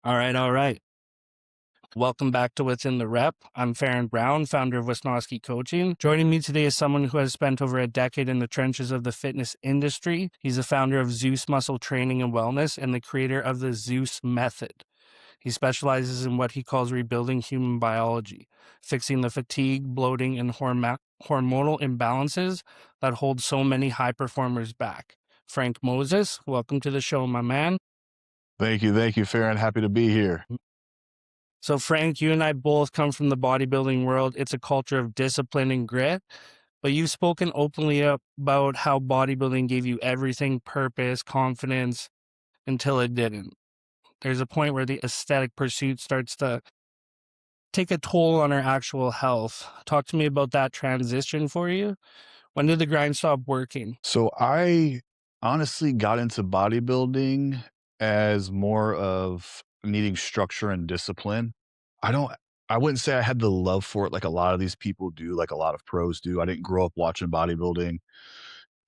All right, all right. Welcome back to Within the Rep. I'm Farren Brown, founder of Wisnowski Coaching. Joining me today is someone who has spent over a decade in the trenches of the fitness industry. He's the founder of Zeus Muscle Training and Wellness and the creator of the Zeus Method. He specializes in what he calls rebuilding human biology, fixing the fatigue, bloating, and hormonal imbalances that hold so many high performers back. Frank Moses, welcome to the show, my man. Thank you, Farren. Happy to be here. So, Frank, you and I both come from the bodybuilding world. It's a culture of discipline and grit, but you've spoken openly about how bodybuilding gave you everything, purpose, confidence, until it didn't. There's a point where the aesthetic pursuit starts to take a toll on our actual health. Talk to me about that transition for you. When did the grind stop working? So I honestly got into bodybuilding as more of needing structure and discipline. I don't I wouldn't say I had the love for it like a lot of these people do, like a lot of pros do. I didn't grow up watching bodybuilding.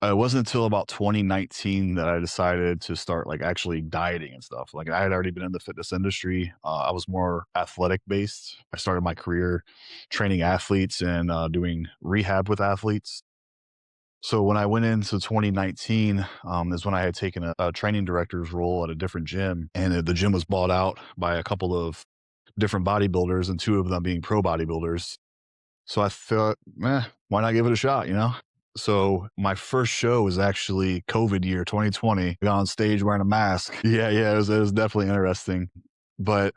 It wasn't until about 2019 that I decided to start like actually dieting and stuff. Like I had already been in the fitness industry. I was more athletic based. I started my career training athletes and doing rehab with athletes. So when I went into 2019, is when I had taken a training director's role at a different gym, and the gym was bought out by a couple of different bodybuilders, and two of them being pro bodybuilders. So I thought, why not give it a shot, you know? So my first show was actually COVID year 2020. Got on stage wearing a mask. Yeah, it was definitely interesting. But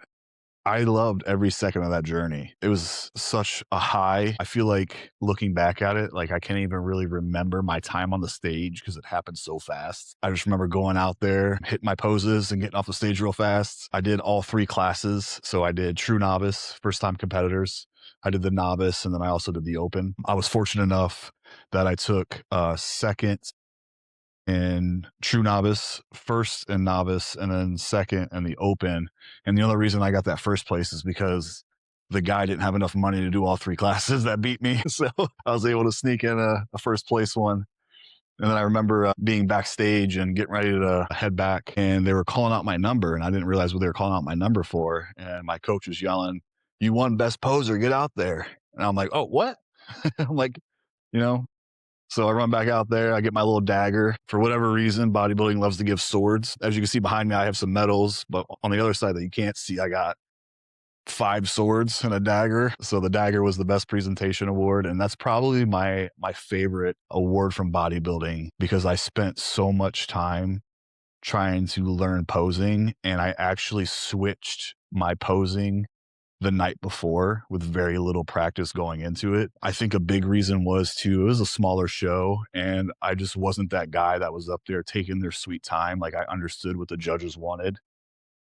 I loved every second of that journey. It was such a high. I feel like looking back at it, like I can't even really remember my time on the stage because it happened so fast. I just remember going out there, hitting my poses and getting off the stage real fast. I did all three classes. So I did true novice, first time competitors. I did the novice, and then I also did the open. I was fortunate enough that I took second in true novice, first in novice, and then second in the open. And the only reason I got that first place is because the guy didn't have enough money to do all three classes that beat me. So I was able to sneak in a first place one. And then I remember being backstage and getting ready to head back, and they were calling out my number, and I didn't realize what they were calling out my number for. And my coach was yelling, "You won best poser, get out there." And I'm like, "Oh, what?" I'm like, you know, so I run back out there. I get my little dagger. For whatever reason, bodybuilding loves to give swords. As you can see behind me, I have some medals, but on the other side that you can't see, I got 5 swords and a dagger. So the dagger was the best presentation award. And that's probably my favorite award from bodybuilding because I spent so much time trying to learn posing, and I actually switched my posing the night before with very little practice going into it. I think a big reason was too, it was a smaller show, and I just wasn't that guy that was up there taking their sweet time. Like I understood what the judges wanted.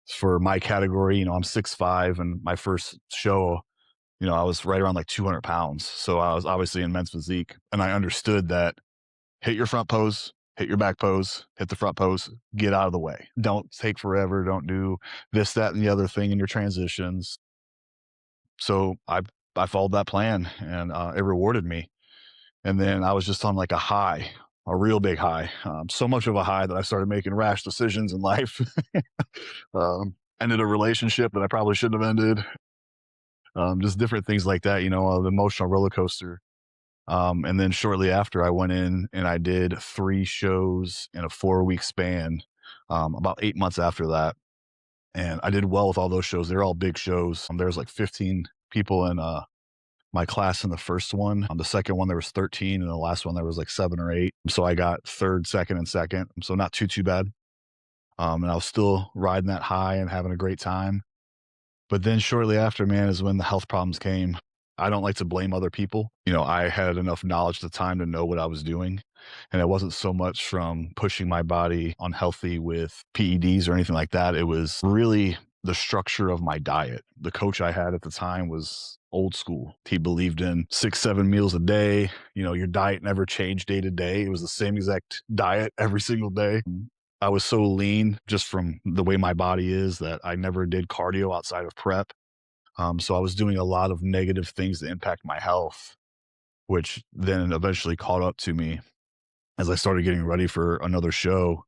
For my category, I'm 6'5", and my first show, I was right around like 200 pounds. So I was obviously in men's physique, and I understood that hit your front pose, hit your back pose, hit the front pose, get out of the way. Don't take forever. Don't do this, that, and the other thing in your transitions. So I followed that plan, and it rewarded me. And then I was just on like a high, a real big high, so much of a high that I started making rash decisions in life. Ended a relationship that I probably shouldn't have ended. Just different things like that, the emotional roller coaster. And then shortly after, I went in and I did 3 shows in a 4-week span, about 8 months after that. And I did well with all those shows. They're all big shows. There was like 15 people in my class in the first one. On the second one, there was 13, and the last one there was like 7 or 8. So I got third, second, and second. So not too bad. And I was still riding that high and having a great time. But then shortly after, man, is when the health problems came. I don't like to blame other people. I had enough knowledge at the time to know what I was doing. And it wasn't so much from pushing my body unhealthy with PEDs or anything like that. It was really the structure of my diet. The coach I had at the time was old school. He believed in 6, 7 meals a day. Your diet never changed day to day. It was the same exact diet every single day. I was so lean just from the way my body is that I never did cardio outside of prep. So I was doing a lot of negative things that impact my health, which then eventually caught up to me as I started getting ready for another show.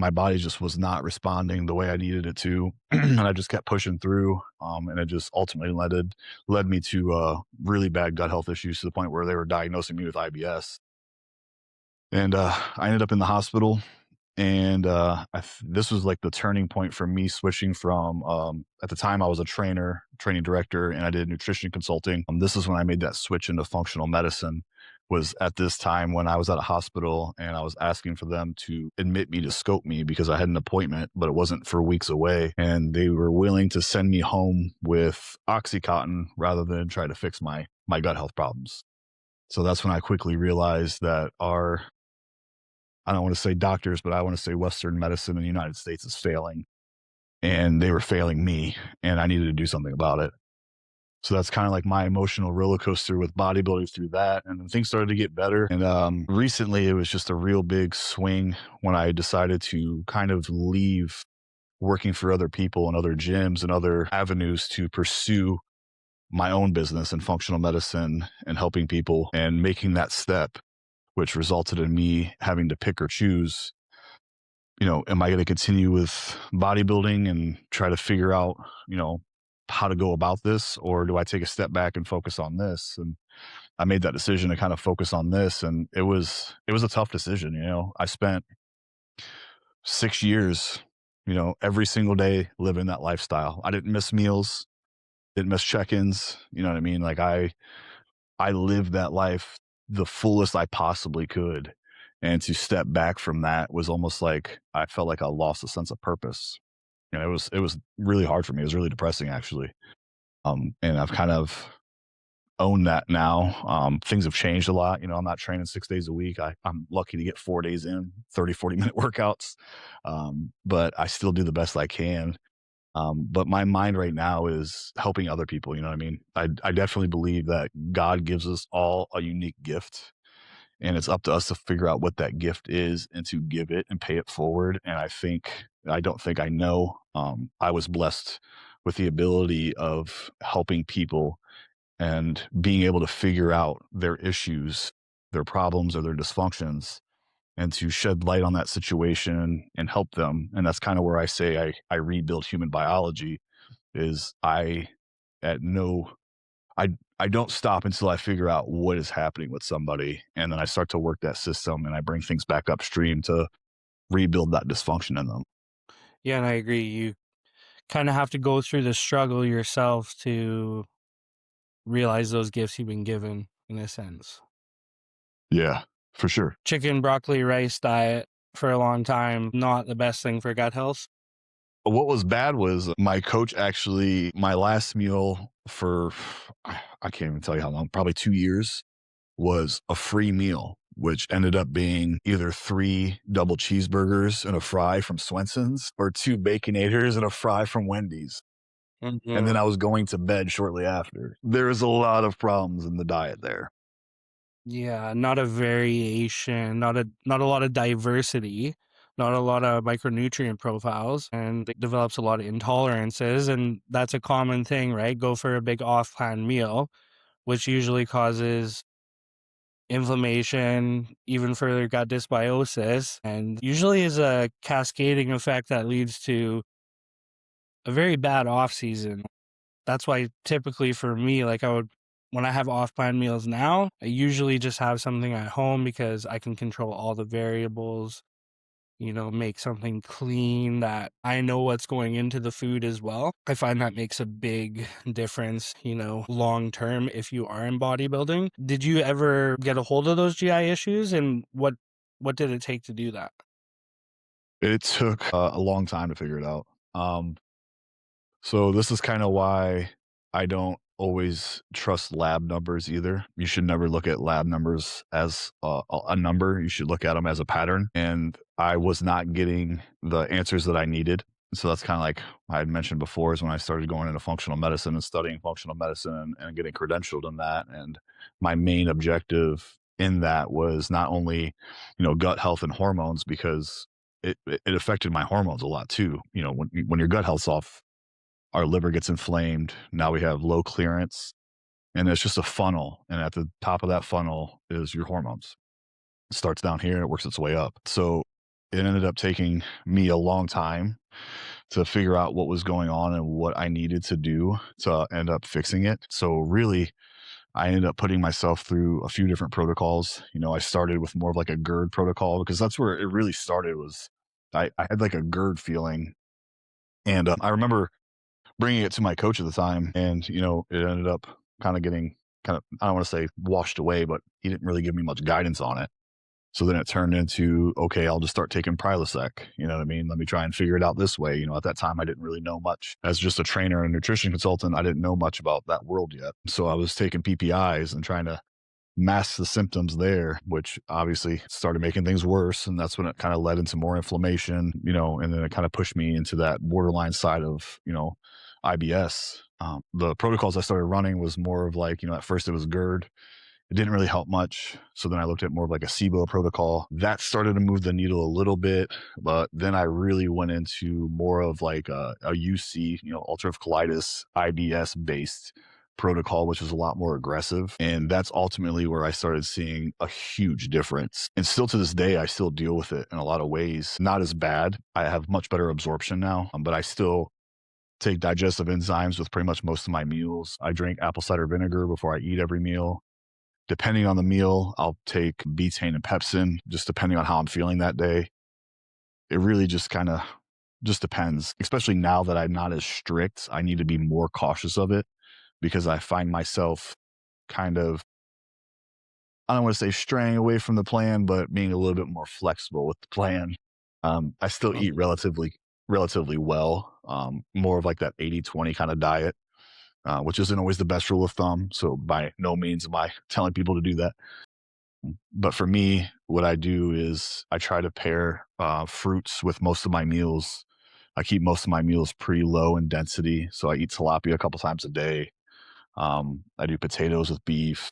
my body just was not responding the way I needed it to, and I just kept pushing through, and it just ultimately led me to really bad gut health issues to the point where they were diagnosing me with IBS, and I ended up in the hospital. And this was like the turning point for me switching from at the time I was a training director, and I did nutrition consulting. This is when I made that switch into functional medicine. Was at this time when I was at a hospital and I was asking for them to admit me to scope me because I had an appointment, but it wasn't for weeks away, and they were willing to send me home with OxyContin rather than try to fix my gut health problems. So that's when I quickly realized that our, I don't want to say doctors, but I want to say Western medicine in the United States is failing, and they were failing me, and I needed to do something about it. So that's kind of like my emotional roller coaster with bodybuilding through that. And then things started to get better. And recently it was just a real big swing when I decided to kind of leave working for other people and other gyms and other avenues to pursue my own business in functional medicine and helping people and making that step, which resulted in me having to pick or choose, am I going to continue with bodybuilding and try to figure out, how to go about this, or do I take a step back and focus on this? And I made that decision to kind of focus on this, and it was a tough decision. I spent 6 years, every single day living that lifestyle. I didn't miss meals, didn't miss check-ins. You know what I mean? Like I lived that life the fullest I possibly could. And to step back from that was almost like I felt like I lost a sense of purpose. It was really hard for me. It was really depressing actually. And I've kind of owned that now. Things have changed a lot. I'm not training 6 days a week. I'm lucky to get 4 days in, 30, 40 minute workouts. But I still do the best I can. But my mind right now is helping other people. You know what I mean? I definitely believe that God gives us all a unique gift, and it's up to us to figure out what that gift is and to give it and pay it forward. And I don't think I know. I was blessed with the ability of helping people and being able to figure out their issues, their problems, or their dysfunctions, and to shed light on that situation and help them. And that's kind of where I say I rebuild human biology. Is at no I I don't stop until I figure out what is happening with somebody, and then I start to work that system, and I bring things back upstream to rebuild that dysfunction in them. Yeah, and I agree. You kind of have to go through the struggle yourself to realize those gifts you've been given, in a sense. Yeah, for sure. Chicken, broccoli, rice diet for a long time, not the best thing for gut health. What was bad was my coach actually, my last meal for, I can't even tell you how long, probably 2 years, was a free meal, which ended up being either 3 double cheeseburgers and a fry from Swenson's or 2 Baconators and a fry from Wendy's. And then Mhm. I was going to bed shortly after. There was a lot of problems in the diet there. Yeah, not a variation, not a lot of diversity, not a lot of micronutrient profiles, and it develops a lot of intolerances, and that's a common thing, right? Go for a big off-plan meal, which usually causes inflammation, even further gut dysbiosis, and usually is a cascading effect that leads to a very bad off season. That's why typically for me, like when I have off-plan meals now, I usually just have something at home because I can control all the variables, make something clean that I know what's going into the food as well. I find that makes a big difference, long term if you are in bodybuilding. Did you ever get a hold of those GI issues, and what did it take to do that? It took a long time to figure it out. So this is kind of why I don't always trust lab numbers either. You should never look at lab numbers as a number. You should look at them as a pattern. And I was not getting the answers that I needed. So that's kind of like I had mentioned before is when I started going into functional medicine and studying functional medicine and getting credentialed in that. And my main objective in that was not only, gut health and hormones, because it affected my hormones a lot too. When your gut health's off, our liver gets inflamed. Now we have low clearance, and it's just a funnel. And at the top of that funnel is your hormones. It starts down here and it works its way up. So it ended up taking me a long time to figure out what was going on and what I needed to do to end up fixing it. So really, I ended up putting myself through a few different protocols. I started with more of like a GERD protocol because that's where it really started. Was I had like a GERD feeling, and I remember bringing it to my coach at the time, and it ended up kind of getting I don't want to say washed away, but he didn't really give me much guidance on it. So then it turned into, okay, I'll just start taking Prilosec. You know what I mean? Let me try and figure it out this way. At that time, I didn't really know much. As just a trainer and nutrition consultant, I didn't know much about that world yet. So I was taking PPIs and trying to mask the symptoms there, which obviously started making things worse. And that's when it kind of led into more inflammation, and then it kind of pushed me into that borderline side of, IBS. The protocols I started running was more of like, at first it was GERD. It didn't really help much. So then I looked at more of like a SIBO protocol. That started to move the needle a little bit, but then I really went into more of like a UC, ulcerative colitis, IBS based protocol, which was a lot more aggressive. And that's ultimately where I started seeing a huge difference. And still to this day, I still deal with it in a lot of ways. Not as bad. I have much better absorption now, but I still take digestive enzymes with pretty much most of my meals. I drink apple cider vinegar before I eat every meal. Depending on the meal, I'll take betaine and pepsin, just depending on how I'm feeling that day. It really just kind of just depends, especially now that I'm not as strict. I need to be more cautious of it because I find myself kind of, I don't want to say straying away from the plan, but being a little bit more flexible with the plan. I still eat Mhm. relatively well, more of like that 80-20 kind of diet, which isn't always the best rule of thumb. So by no means am I telling people to do that. But for me, what I do is I try to pair fruits with most of my meals. I keep most of my meals pretty low in density. So I eat tilapia a couple times a day. I do potatoes with beef,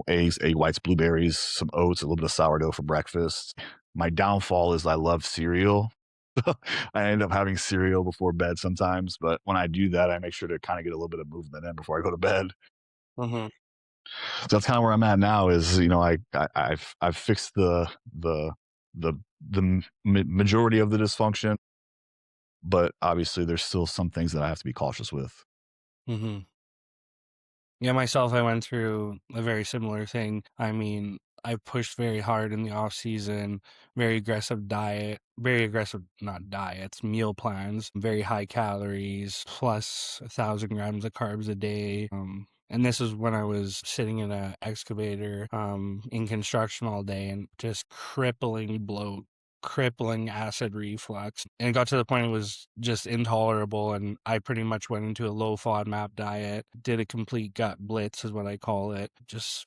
eggs, egg whites, blueberries, some oats, a little bit of sourdough for breakfast. My downfall is I love cereal. I end up having cereal before bed sometimes, but when I do that, I make sure to kind of get a little bit of movement in before I go to bed. Mhm. So that's kind of where I'm at now. Is I've fixed the the majority of the dysfunction, but obviously there's still some things that I have to be cautious with. Mhm. Yeah, myself, I went through a very similar thing. I mean, I pushed very hard in the off season, very aggressive diet, very aggressive, not diets, meal plans, very high calories, plus 1,000 grams of carbs a day. And this is when I was sitting in a excavator, in construction all day and just crippling bloat, crippling acid reflux. And it got to the point it was just intolerable. And I pretty much went into a low FODMAP diet, did a complete gut blitz, is what I call it. Just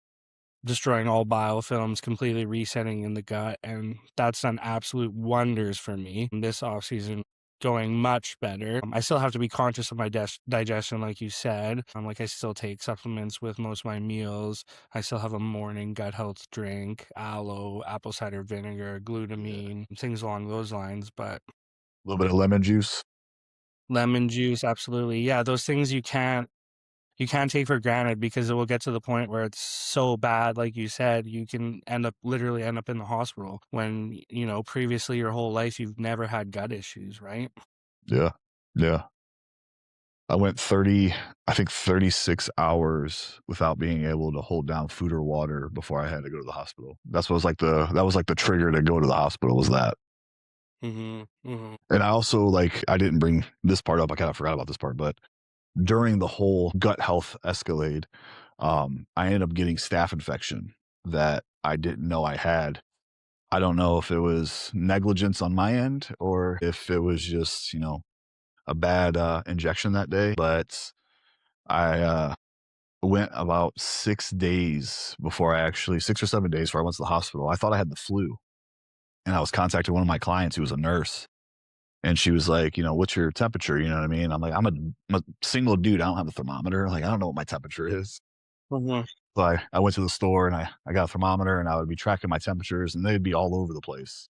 destroying all biofilms, completely resetting in the gut. And that's done absolute wonders for me. This off season going much better. I still have to be conscious of my digestion, like you said. Like I still take supplements with most of my meals. I still have a morning gut health drink, aloe, apple cider vinegar, Yeah, glutamine, things along those lines. But a little bit of lemon juice. lemon juice, absolutely. Yeah, those things you can't take for granted because it will get to the point where it's so bad, like you said, you can literally end up in the hospital when, previously your whole life you've never had gut issues, right? Yeah, yeah. I went 30, I think 36 hours without being able to hold down food or water before I had to go to the hospital. That was like the trigger to go to the hospital was that. Mhm, mhm, And I also I didn't bring this part up. I kind of forgot about this part, but during the whole gut health escalade, I ended up getting staph infection that I didn't know I had. I don't know if it was negligence on my end or if it was just, a bad injection that day, but I went about 6 days before 6 or 7 days before I went to the hospital. I thought I had the flu, and I was contacting one of my clients who was a nurse. And she was like, "What's your temperature?" You know what I mean? I'm like, I'm a single dude. I don't have a thermometer. Like, I don't know what my temperature is. mhm, So I went to the store and I got a thermometer and I would be tracking my temperatures and they'd be all over the place.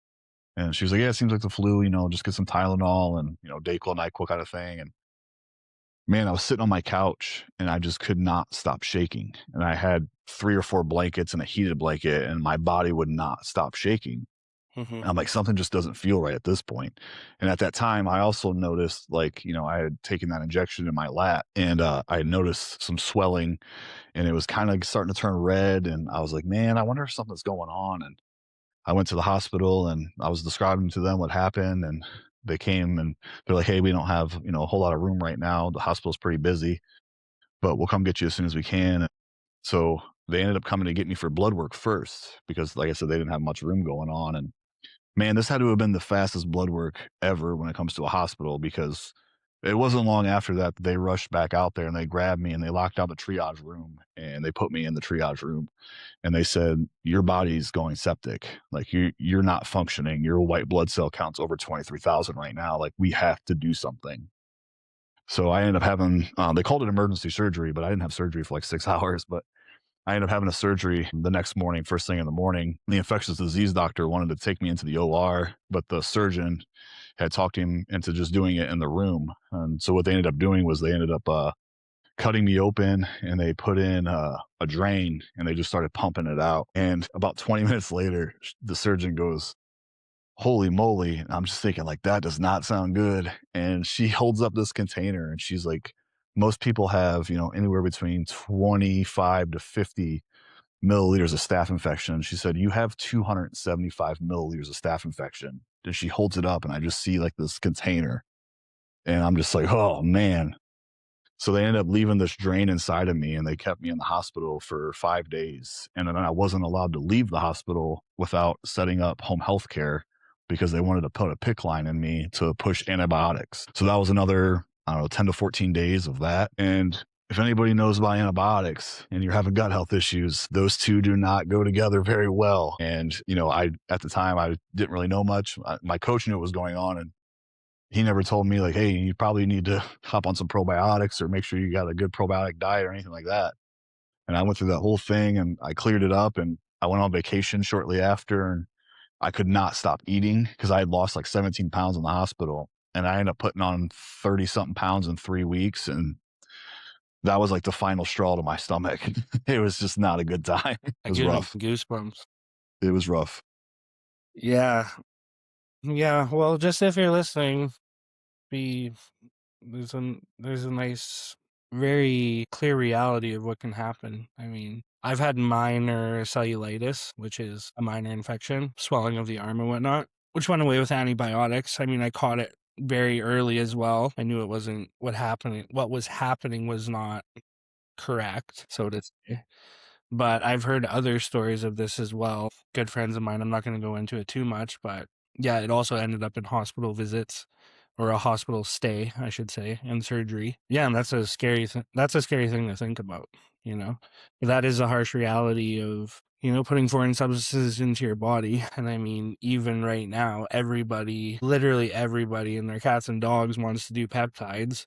And she was like, "Yeah, it seems like the flu, just get some Tylenol and, Dayquil, NyQuil kind of thing." And man, I was sitting on my couch and I just could not stop shaking. And I had 3 or 4 blankets and a heated blanket and my body would not stop shaking. Mhm. And I'm like, something just doesn't feel right at this point. And at that time, I also noticed, like, I had taken that injection in my lat, and I had noticed some swelling, and it was kind of starting to turn red. And I was like, man, I wonder if something's going on. And I went to the hospital and I was describing to them what happened. And they came and they're like, hey, we don't have, a whole lot of room right now. The hospital's pretty busy, but we'll come get you as soon as we can. So they ended up coming to get me for blood work first because, like I said, they didn't have much room going on. And man, this had to have been the fastest blood work ever when it comes to a hospital, because it wasn't long after that they rushed back out there and they grabbed me and they locked down the triage room and they put me in the triage room and they said, your body's going septic. Like, you're not functioning. Your white blood cell count's over 23,000 right now. Like, we have to do something. So I ended up having, they called it emergency surgery, but I didn't have surgery for like 6 hours. But I ended up having a surgery the next morning, first thing in the morning. The infectious disease doctor wanted to take me into the OR, but the surgeon had talked him into just doing it in the room. And so what they ended up doing was they ended up cutting me open and they put in a drain and they just started pumping it out. And about 20 minutes later, the surgeon goes, holy moly. And I'm just thinking, like, that does not sound good. And she holds up this container and she's like, most people have, anywhere between 25 to 50 milliliters of staph infection. She said, you have 275 milliliters of staph infection. And she holds it up and I just see like this container. And I'm just like, oh man. So they ended up leaving this drain inside of me and they kept me in the hospital for 5 days. And then I wasn't allowed to leave the hospital without setting up home health care because they wanted to put a PICC line in me to push antibiotics. So that was another, I don't know, 10 to 14 days of that. And if anybody knows about antibiotics and you're having gut health issues, those two do not go together very well. And, at the time, I didn't really know much. My coach knew what was going on. And he never told me, like, hey, you probably need to hop on some probiotics or make sure you got a good probiotic diet or anything like that. And I went through that whole thing and I cleared it up and I went on vacation shortly after and I could not stop eating because I had lost like 17 pounds in the hospital. And I ended up putting on 30 something pounds in 3 weeks. And that was like the final straw to my stomach. It was just not a good time. It I was get rough. goosebumps. It was rough. Yeah. Yeah. Well, just if you're listening, be there's a nice, very clear reality of what can happen. I mean, I've had minor cellulitis, which is a minor infection, swelling of the arm and whatnot, which went away with antibiotics. I mean, I caught it very early as well. I knew it wasn't what was happening was not correct, so to say. But I've heard other stories of this as well. Good friends of mine, I'm not going to go into it too much, but yeah, it also ended up in hospital visits or a hospital stay, I should say, and surgery. Yeah, and that's a scary thing to think about, you know. That is a harsh reality of, putting foreign substances into your body. And I mean, even right now, literally everybody and their cats and dogs wants to do peptides,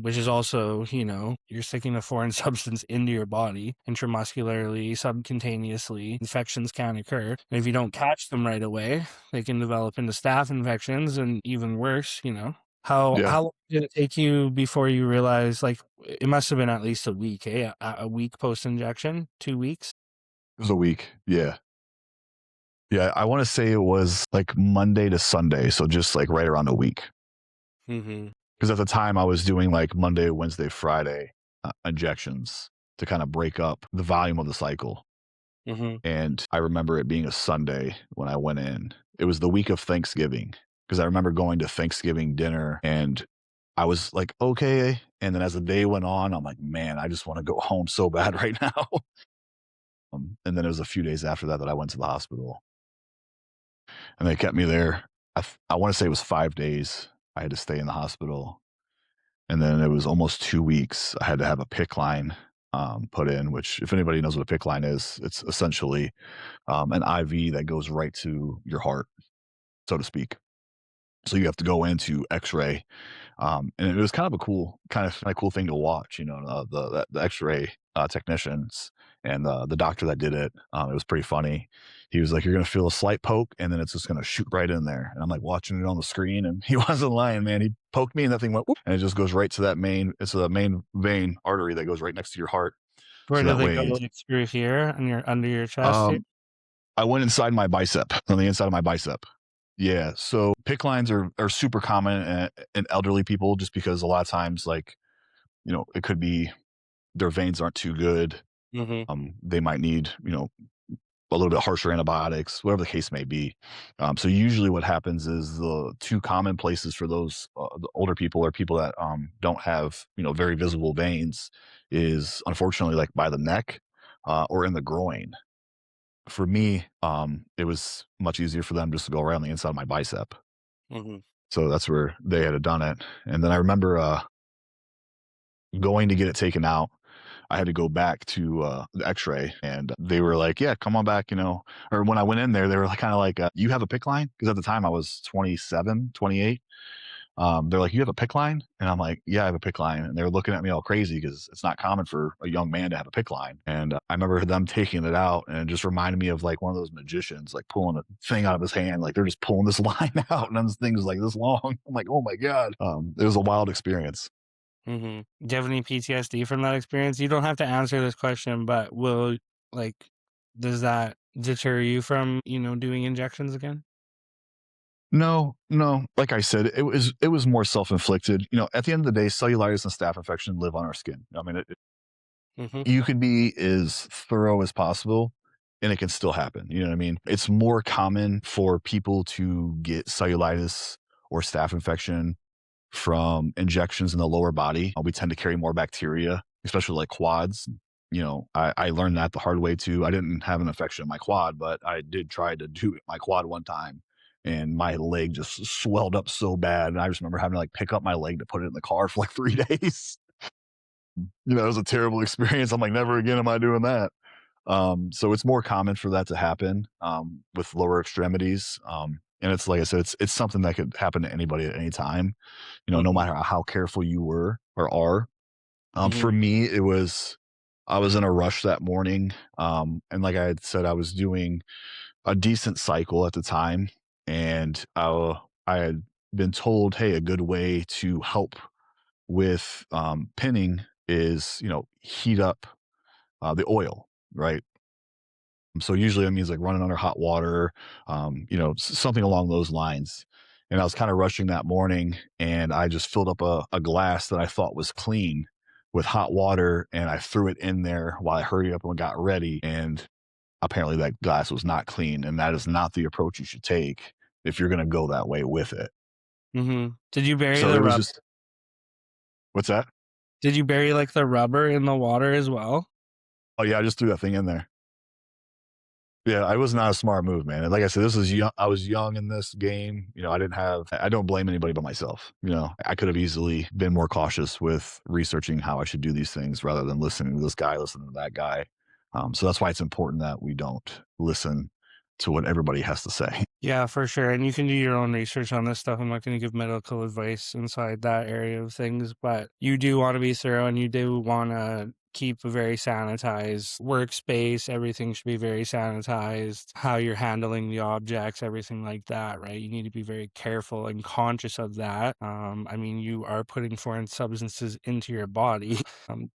which is also, you're sticking a foreign substance into your body intramuscularly, subcutaneously. Infections can occur. And if you don't catch them right away, they can develop into staph infections and even worse. How Yeah. long did it take you before you realized, like, it must have been at least a week, eh? A week post injection, 2 weeks? It was a week. Yeah. Yeah. I want to say it was like Monday to Sunday. So just like right around a week. Mm-hmm. Because at the time I was doing like Monday, Wednesday, Friday injections to kind of break up the volume of the cycle. Mm-hmm. And I remember it being a Sunday when I went in. It was the week of Thanksgiving because I remember going to Thanksgiving dinner and I was like, okay. And then as the day went on, I'm like, man, I just want to go home so bad right now. And then it was a few days after that that I went to the hospital and they kept me there. I want to say it was 5 days. I had to stay in the hospital. And then it was almost 2 weeks. I had to have a PICC line put in, which, if anybody knows what a PICC line is, it's essentially an IV that goes right to your heart, so to speak. So you have to go into X-ray, and it was kind of cool thing to watch. The X-ray technicians and the doctor that did it. It was pretty funny. He was like, "You're gonna feel a slight poke, and then it's just gonna shoot right in there." And I'm like watching it on the screen, and he wasn't lying, man. He poked me, and that thing went, whoop, and it just goes right to that it's the main vein artery that goes right next to your heart. Where So do that they go, way, like, through here and under your chest here? um, I went inside my bicep, on the inside of my bicep. Yeah, so PICC lines are super common in elderly people just because a lot of times, like, it could be their veins aren't too good. Mhm. They might need, a little bit harsher antibiotics, whatever the case may be. So usually what happens is the two common places for those the older people or people that don't have very visible veins is unfortunately like by the neck or in the groin. For me, it was much easier for them just to go around the inside of my bicep. Mhm. So that's where they had done it. And then I remember going to get it taken out. I had to go back to the X-ray, and they were like, "Yeah, come on back." Or when I went in there, they were like, kind of like, "You have a PICC line?" Because at the time I was 27, 28. They're like, "You have a PICC line?" And I'm like, "Yeah, I have a PICC line." And they were looking at me all crazy because it's not common for a young man to have a PICC line. And I remember them taking it out, and it just reminded me of like one of those magicians, like pulling a thing out of his hand, like they're just pulling this line out, and this thing is like this long. I'm like, "Oh my god!" It was a wild experience. Mhm. Do you have any PTSD from that experience? You don't have to answer this question, but like, does that deter you from, doing injections again? No, no. Like I said, it was more self-inflicted. At the end of the day, cellulitis and staph infection live on our skin. I mean, Mhm. you could be as thorough as possible and it can still happen. You know what I mean? It's more common for people to get cellulitis or staph infection from injections in the lower body. We tend to carry more bacteria, especially like quads. I learned that the hard way too. I didn't have an infection in my quad, but I did try to do my quad one time and my leg just swelled up so bad. And I just remember having to like pick up my leg to put it in the car for like 3 days. It was a terrible experience. I'm like, never again am I doing that. So it's more common for that to happen with lower extremities. And it's like I said, it's something that could happen to anybody at any time. No Mhm. matter how careful you were or are. For Mhm. me, I was in a rush that morning, and like I had said, I was doing a decent cycle at the time, and I had been told, hey, a good way to help with pinning is heat up the oil, right? So usually that means like running under hot water, something along those lines. And I was kind of rushing that morning and I just filled up a glass that I thought was clean with hot water and I threw it in there while I hurried up and got ready. And apparently that glass was not clean. And that is not the approach you should take if you're going to go that way with it. Mhm. Did you bury So the it was rub just, what's that? Did you bury, like, the rubber in the water as well? Oh, yeah, I just threw that thing in there. Yeah, I was not a smart move, man. And like I said, this was young. I was young in this game. I don't blame anybody but myself. I could have easily been more cautious with researching how I should do these things rather than listening to this guy, listening to that guy. So that's why it's important that we don't listen to what everybody has to say. Yeah, for sure, and you can do your own research on this stuff. I'm not gonna give medical advice inside that area of things, but you do wanna be thorough, and you do wanna keep a very sanitized workspace. Everything should be very sanitized. How you're handling the objects, everything like that, right? You need to be very careful and conscious of that. I mean, you are putting foreign substances into your body.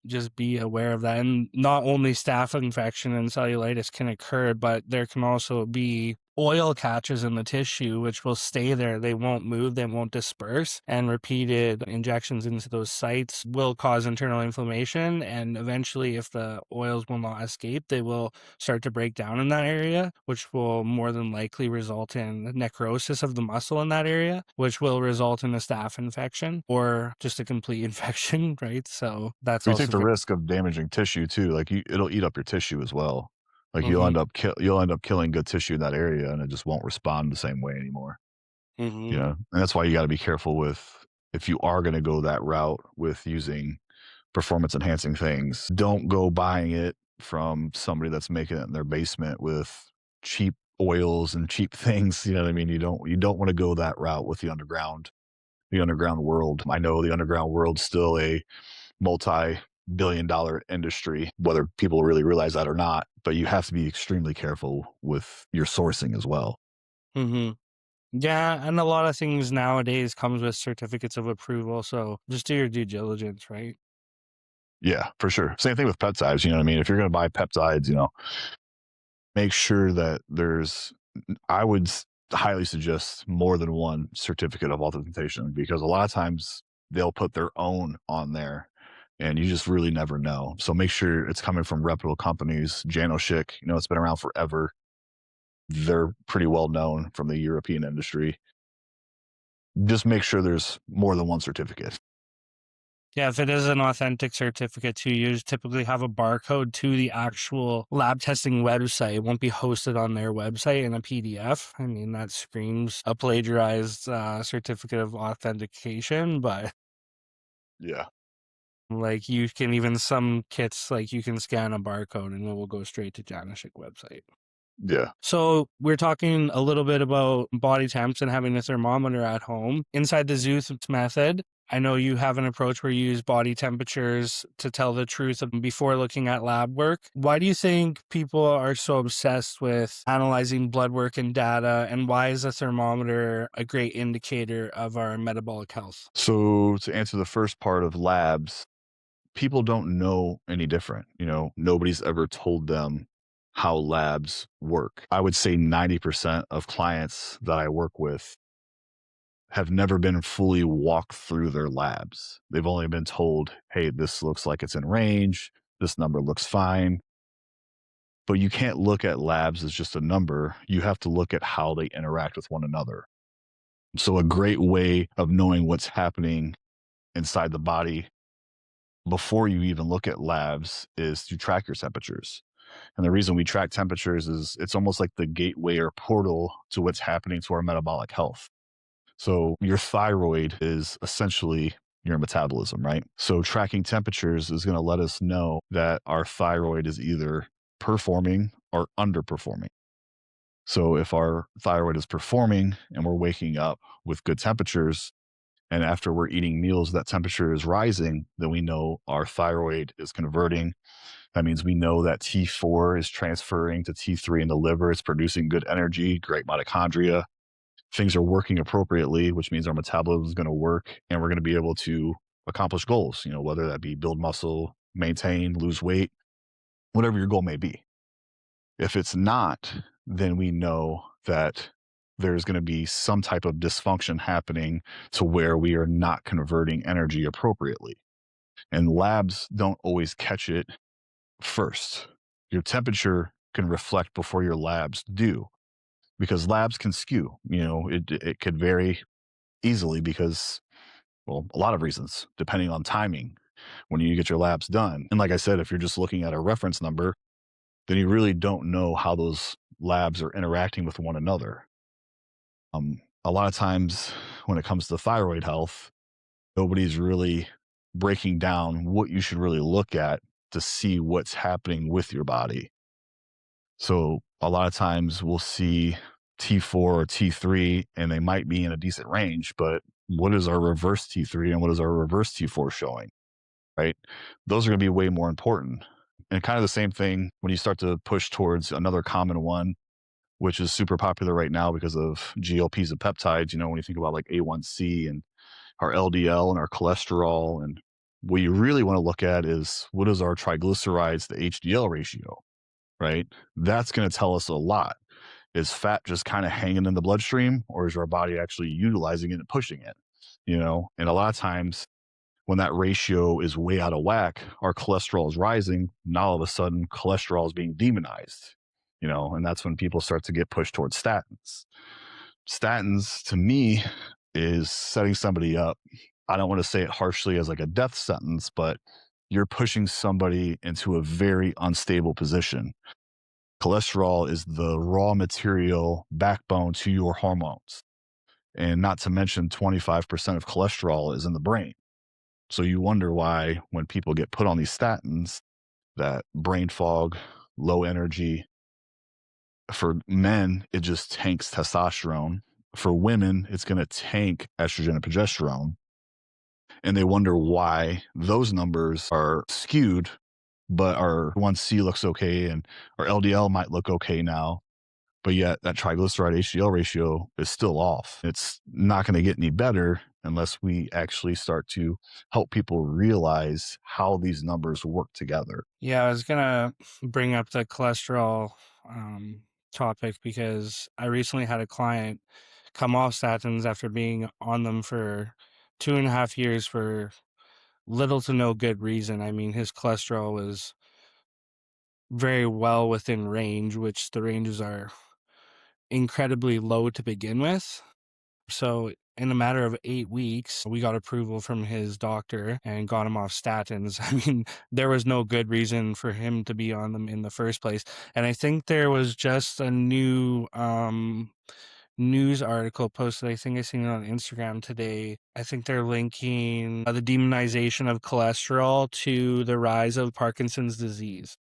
Just be aware of that. And not only staph infection and cellulitis can occur, but there can also be oil catches in the tissue, which will stay there. They won't move, they won't disperse. And repeated injections into those sites will cause internal inflammation. And eventually, if the oils will not escape, they will start to break down in that area, which will more than likely result in necrosis of the muscle in that area, which will result in a staph infection or just a complete infection, right? So that's We take also the very. risk of damaging tissue too. Like it'll eat up your tissue as well. Like Mhm. you'll end up killing good tissue in that area, and it just won't respond the same way anymore. Mhm. And that's why you got to be careful with if you are going to go that route with using performance enhancing things. Don't go buying it from somebody that's making it in their basement with cheap oils and cheap things. You know what I mean? You don't want to go that route with the underground world. I know the underground world's still a multi-billion-dollar industry, whether people really realize that or not. But you have to be extremely careful with your sourcing as well. Mhm. Yeah, and a lot of things nowadays comes with certificates of approval, so just do your due diligence, right? Yeah, for sure. Same thing with peptides. You know what I mean? If you're going to buy peptides, make sure that I would highly suggest more than one certificate of authentication, because a lot of times they'll put their own on there and you just really never know. So make sure it's coming from reputable companies. Janoschick, it's been around forever. They're pretty well known from the European industry. Just make sure there's more than one certificate. Yeah, if it is an authentic certificate too, you just typically have a barcode to the actual lab testing website. It won't be hosted on their website in a PDF. I mean, that screams a plagiarized certificate of authentication, but Yeah. like you can even some kits, like you can scan a barcode and it will go straight to Janishik website. Yeah. So we're talking a little bit about body temps and having a thermometer at home. Inside the Zooth method, I know you have an approach where you use body temperatures to tell the truth before looking at lab work. Why do you think people are so obsessed with analyzing blood work and data, and why is a thermometer a great indicator of our metabolic health? So to answer the first part of labs, people don't know any different. Nobody's ever told them how labs work. I would say 90% of clients that I work with have never been fully walked through their labs. They've only been told, hey, this looks like it's in range. This number looks fine. But you can't look at labs as just a number. You have to look at how they interact with one another. So, a great way of knowing what's happening inside the body before you even look at labs is to track your temperatures. And the reason we track temperatures is it's almost like the gateway or portal to what's happening to our metabolic health. So your thyroid is essentially your metabolism, right? So tracking temperatures is going to let us know that our thyroid is either performing or underperforming. So if our thyroid is performing and we're waking up with good temperatures, and after we're eating meals, that temperature is rising, then we know our thyroid is converting. That means we know that T4 is transferring to T3 in the liver. It's producing good energy, great mitochondria. Things are working appropriately, which means our metabolism is going to work and we're going to be able to accomplish goals, whether that be build muscle, maintain, lose weight, whatever your goal may be. If it's not, then we know that there's going to be some type of dysfunction happening to where we are not converting energy appropriately. And labs don't always catch it first. Your temperature can reflect before your labs do, because labs can skew. It could vary easily because, well, a lot of reasons, depending on timing when you get your labs done. And like I said, if you're just looking at a reference number, then you really don't know how those labs are interacting with one another. A lot of times when it comes to thyroid health, nobody's really breaking down what you should really look at to see what's happening with your body. So a lot of times we'll see T4 or T3 and they might be in a decent range, but what is our reverse T3 and what is our reverse T4 showing, right? Those are going to be way more important. And kind of the same thing when you start to push towards another common one, which is super popular right now because of GLPs and peptides. When you think about like A1C and our LDL and our cholesterol, and what you really want to look at is what is our triglycerides to HDL ratio, right? That's going to tell us a lot. Is fat just kind of hanging in the bloodstream, or is our body actually utilizing it and pushing it? And a lot of times when that ratio is way out of whack, our cholesterol is rising. Now all of a sudden, cholesterol is being demonized, and that's when people start to get pushed towards statins. Statins, to me, is setting somebody up. I don't want to say it harshly as like a death sentence, but you're pushing somebody into a very unstable position. Cholesterol is the raw material backbone to your hormones. And not to mention 25% of cholesterol is in the brain. So you wonder why when people get put on these statins, that brain fog, low energy. For men, it just tanks testosterone. For women, it's going to tank estrogen and progesterone. And they wonder why those numbers are skewed, but our 1C looks okay and our LDL might look okay now. But yet that triglyceride HDL ratio is still off. It's not going to get any better unless we actually start to help people realize how these numbers work together. Yeah, I was gonna bring up the cholesterol topic because I recently had a client come off statins after being on them for 2.5 years for little to no good reason. I mean, his cholesterol was very well within range, which the ranges are incredibly low to begin with. So in a matter of 8 weeks, we got approval from his doctor and got him off statins. I mean, there was no good reason for him to be on them in the first place. And I think there was just a new news article posted. I think I seen it on Instagram today. I think they're linking the demonization of cholesterol to the rise of Parkinson's disease.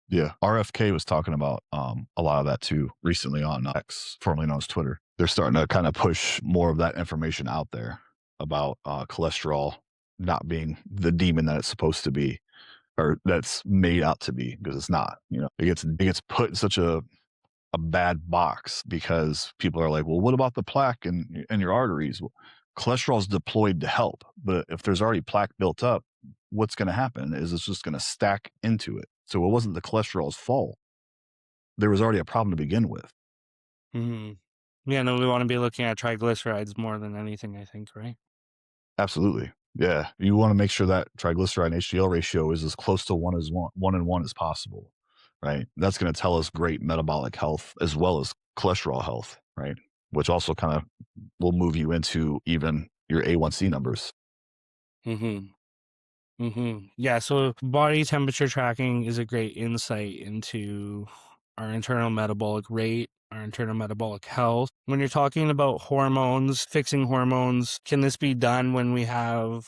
Yeah. RFK was talking about a lot of that too recently on X, formerly known as Twitter. They're starting to kind of push more of that information out there about cholesterol not being the demon that it's supposed to be, or that's made out to be, because it's not. It gets put in such a bad box because people are like, well, what about the plaque in your arteries? Well, cholesterol is deployed to help, but if there's already plaque built up, what's going to happen is it's just going to stack into it. So it wasn't the cholesterol's fault. There was already a problem to begin with. Hmm. Yeah, no, we want to be looking at triglycerides more than anything, I think, right? Absolutely. Yeah. You want to make sure that triglyceride and HDL ratio is as close to one and one as possible. Right. That's going to tell us great metabolic health as well as cholesterol health. Right. Which also kind of will move you into even your A1C numbers. Mm-hmm. Yeah, so body temperature tracking is a great insight into our internal metabolic rate, our internal metabolic health. When you're talking about hormones, fixing hormones, can this be done when we have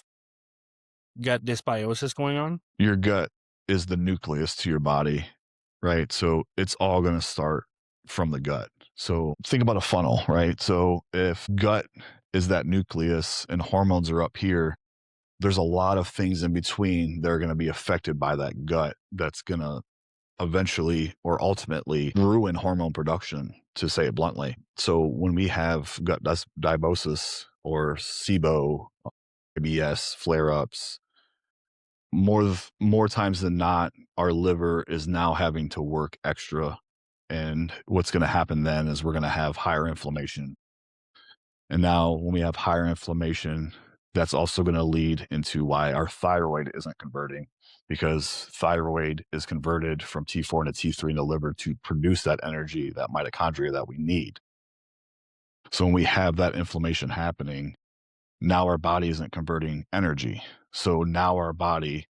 gut dysbiosis going on? Your gut is the nucleus to your body. Right. So it's all going to start from the gut. So think about a funnel. Right. So if gut is that nucleus and hormones are up here, there's a lot of things in between that are going to be affected by that gut that's going to eventually or ultimately ruin hormone production, to say it bluntly. So when we have gut dibosis or SIBO, IBS flare ups, more times than not, our liver is now having to work extra. And what's going to happen then is we're going to have higher inflammation. And now, when we have higher inflammation, that's also going to lead into why our thyroid isn't converting, because thyroid is converted from T4 into T3 in the liver to produce that energy, that mitochondria that we need. So, when we have that inflammation happening, now our body isn't converting energy. So, now our body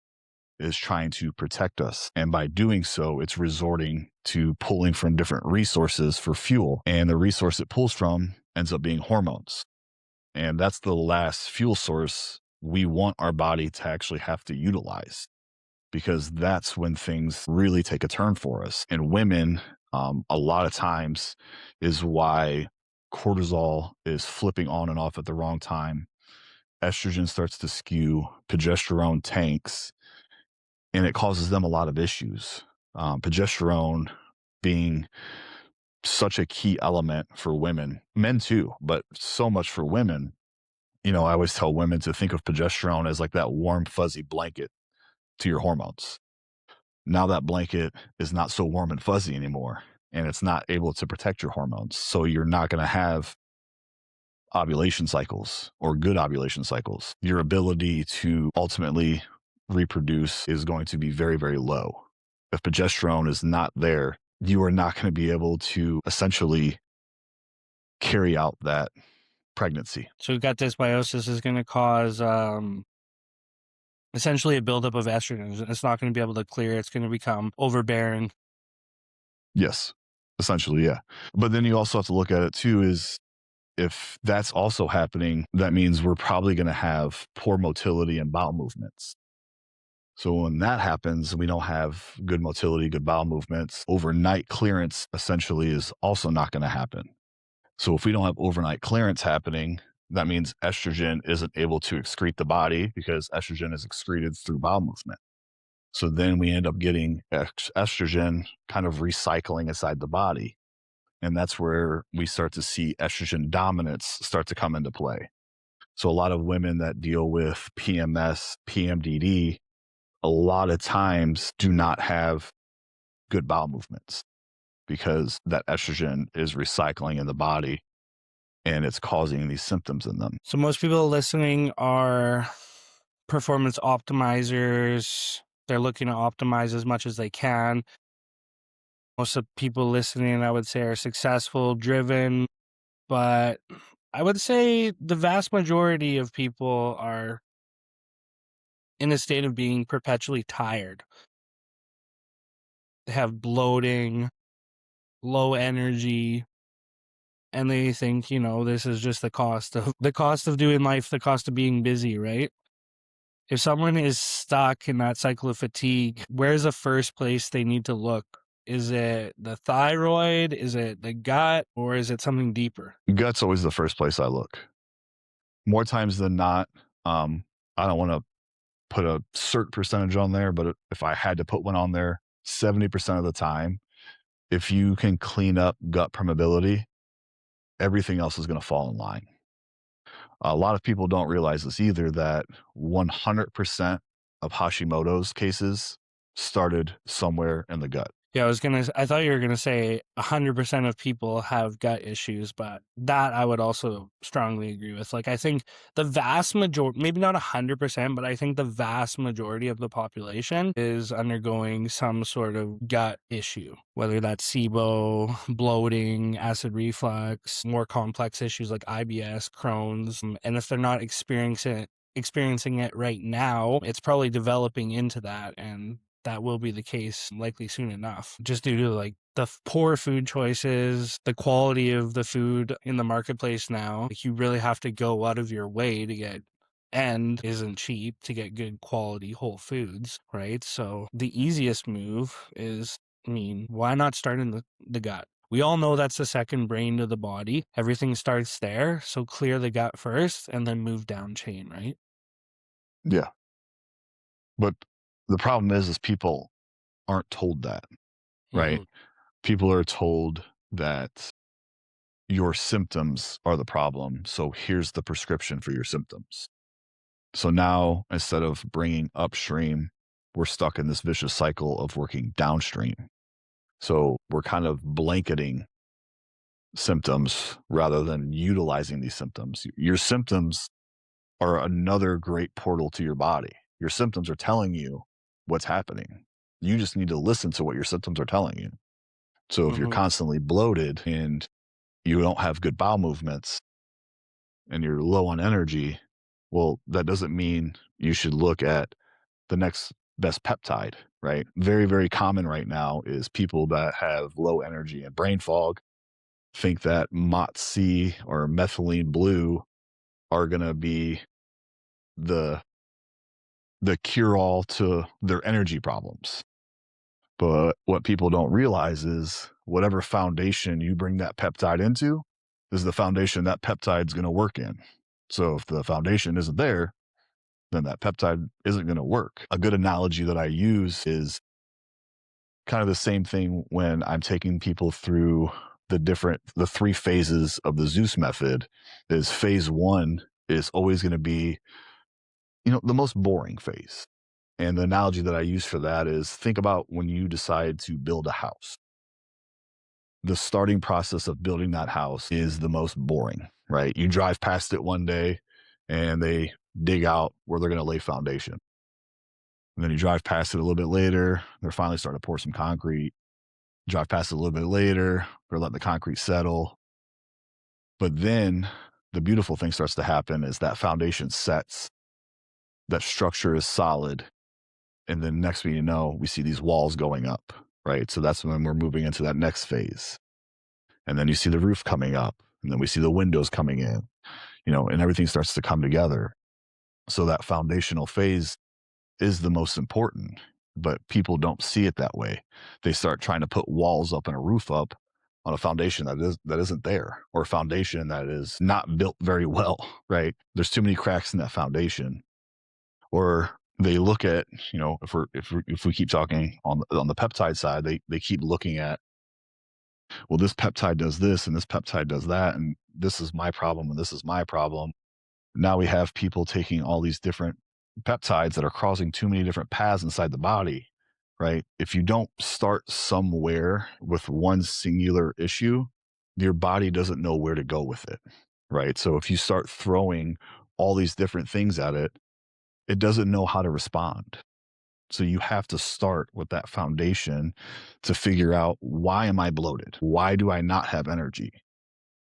is trying to protect us. And by doing so, it's resorting to pulling from different resources for fuel. And the resource it pulls from ends up being hormones. And that's the last fuel source we want our body to actually have to utilize, because that's when things really take a turn for us. And women, a lot of times, is why cortisol is flipping on and off at the wrong time. Estrogen starts to skew, progesterone tanks, and it causes them a lot of issues. Progesterone being such a key element for women, men too, but so much for women. I always tell women to think of progesterone as like that warm, fuzzy blanket to your hormones. Now that blanket is not so warm and fuzzy anymore, and it's not able to protect your hormones. So you're not going to have ovulation cycles or good ovulation cycles. Your ability to ultimately reproduce is going to be very, very low. If progesterone is not there, you are not going to be able to essentially carry out that pregnancy. So gut dysbiosis is going to cause essentially a buildup of estrogen. It's not going to be able to clear. It's going to become overbearing. Yes, essentially, yeah. But then you also have to look at it too, is if that's also happening, that means we're probably going to have poor motility and bowel movements. So when that happens, we don't have good motility, good bowel movements. Overnight clearance essentially is also not going to happen. So if we don't have overnight clearance happening, that means estrogen isn't able to excrete the body, because estrogen is excreted through bowel movement. So then we end up getting estrogen kind of recycling inside the body. And that's where we start to see estrogen dominance start to come into play. So a lot of women that deal with PMS, PMDD, a lot of times do not have good bowel movements because that estrogen is recycling in the body and it's causing these symptoms in them. So most people listening are performance optimizers. They're looking to optimize as much as they can. Most of people listening, I would say, are successful, driven, but I would say the vast majority of people are in a state of being perpetually tired. They have bloating, low energy, and they think, this is just the cost of doing life, the cost of being busy, right? If someone is stuck in that cycle of fatigue, where's the first place they need to look? Is it the thyroid? Is it the gut? Or is it something deeper? Gut's always the first place I look. More times than not, I don't want to put a certain percentage on there, but if I had to put one on there, 70% of the time, if you can clean up gut permeability, everything else is going to fall in line. A lot of people don't realize this either, that 100% of Hashimoto's cases started somewhere in the gut. Yeah, I thought you were gonna say 100% of people have gut issues, but that I would also strongly agree with. Like, I think the vast majority, maybe not 100%, but I think the vast majority of the population is undergoing some sort of gut issue, whether that's SIBO, bloating, acid reflux, more complex issues like IBS, Crohn's, and if they're not experiencing it right now, it's probably developing into that, and that will be the case likely soon enough, just due to like the poor food choices, the quality of the food in the marketplace now. Like, you really have to go out of your way to get, and isn't cheap to get good quality whole foods, right? So the easiest move is, why not start in the gut? We all know that's the second brain to the body. Everything starts there. So clear the gut first and then move down chain, right? Yeah. But the problem is people aren't told that, right? Mm-hmm. People are told that your symptoms are the problem. So here's the prescription for your symptoms. So now instead of bringing upstream, we're stuck in this vicious cycle of working downstream. So we're kind of blanketing symptoms rather than utilizing these symptoms. Your symptoms are another great portal to your body. Your symptoms are telling you what's happening. You just need to listen to what your symptoms are telling you. So if you're Mm-hmm. constantly bloated and you don't have good bowel movements and you're low on energy, well, that doesn't mean you should look at the next best peptide, right? Very, very common right now is people that have low energy and brain fog think that MOTS-C or methylene blue are going to be the cure all to their energy problems. But what people don't realize is whatever foundation you bring that peptide into is the foundation that peptide's going to work in. So if the foundation isn't there, then that peptide isn't going to work. A good analogy that I use is kind of the same thing when I'm taking people through the three phases of the Zeus method. Is phase one is always going to be, the most boring phase. And the analogy that I use for that is, think about when you decide to build a house. The starting process of building that house is the most boring, right? You drive past it one day and they dig out where they're going to lay foundation. And then you drive past it a little bit later, they're finally starting to pour some concrete. Drive past it a little bit later, they're letting the concrete settle. But then the beautiful thing starts to happen is that foundation sets, that structure is solid. And then next thing you know, we see these walls going up, right? So that's when we're moving into that next phase. And then you see the roof coming up, and then we see the windows coming in, and everything starts to come together. So that foundational phase is the most important, but people don't see it that way. They start trying to put walls up and a roof up on a foundation that isn't there, or a foundation that is not built very well, right? There's too many cracks in that foundation. Or they look at, if we keep talking on the peptide side, they keep looking at, well, this peptide does this and this peptide does that, and this is my problem and this is my problem. Now we have people taking all these different peptides that are causing too many different paths inside the body, right? If you don't start somewhere with one singular issue, your body doesn't know where to go with it, right? So if you start throwing all these different things at it, it doesn't know how to respond. So you have to start with that foundation to figure out, why am I bloated? Why do I not have energy?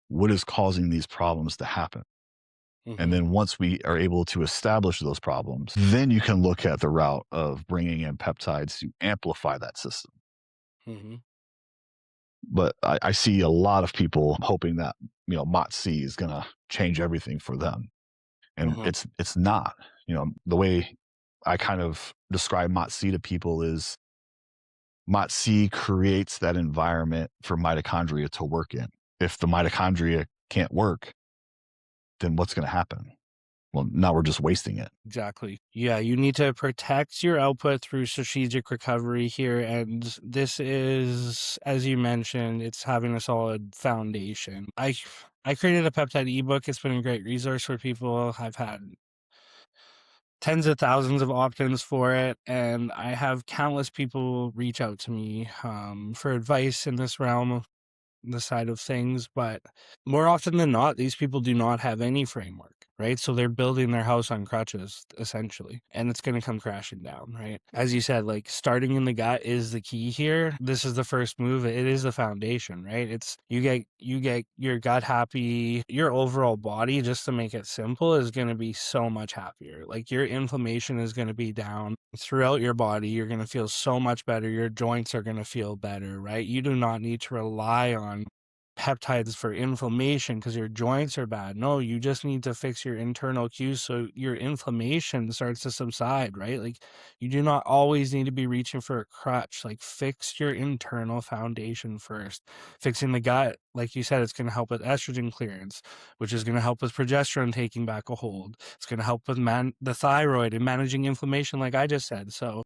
What is causing these problems to happen? And Hmm. then once we are able to establish those problems, then you can look at the route of bringing in peptides to amplify that system. Hmm. But I see a lot of people hoping that, MOTS-C is going to change everything for them. And Hmm. it's not. The way I kind of describe MOTS-C to people is, MOTS-C creates that environment for mitochondria to work in. If the mitochondria can't work, then what's going to happen? Well, now we're just wasting it. Exactly. Yeah, you need to protect your output through strategic recovery here. And this is, as you mentioned, it's having a solid foundation. I created a peptide ebook. It's been a great resource for people. I've had tens of thousands of opt-ins for it, and I have countless people reach out to me for advice in this realm, the side of things. But more often than not, these people do not have any framework, right? So they're building their house on crutches, essentially, and it's going to come crashing down, right? As you said, like, starting in the gut is the key here. This is the first move. It is the foundation, right? It's you get your gut happy. Your overall body, just to make it simple, is going to be so much happier. Like, your inflammation is going to be down throughout your body. You're going to feel so much better. Your joints are going to feel better, right? You do not need to rely on peptides for inflammation because your joints are bad. No, you just need to fix your internal cues so your inflammation starts to subside, right? Like, you do not always need to be reaching for a crutch. Like, fix your internal foundation first. Fixing the gut, like you said, it's going to help with estrogen clearance, which is going to help with progesterone taking back a hold. It's going to help with the thyroid and managing inflammation, like I just said. So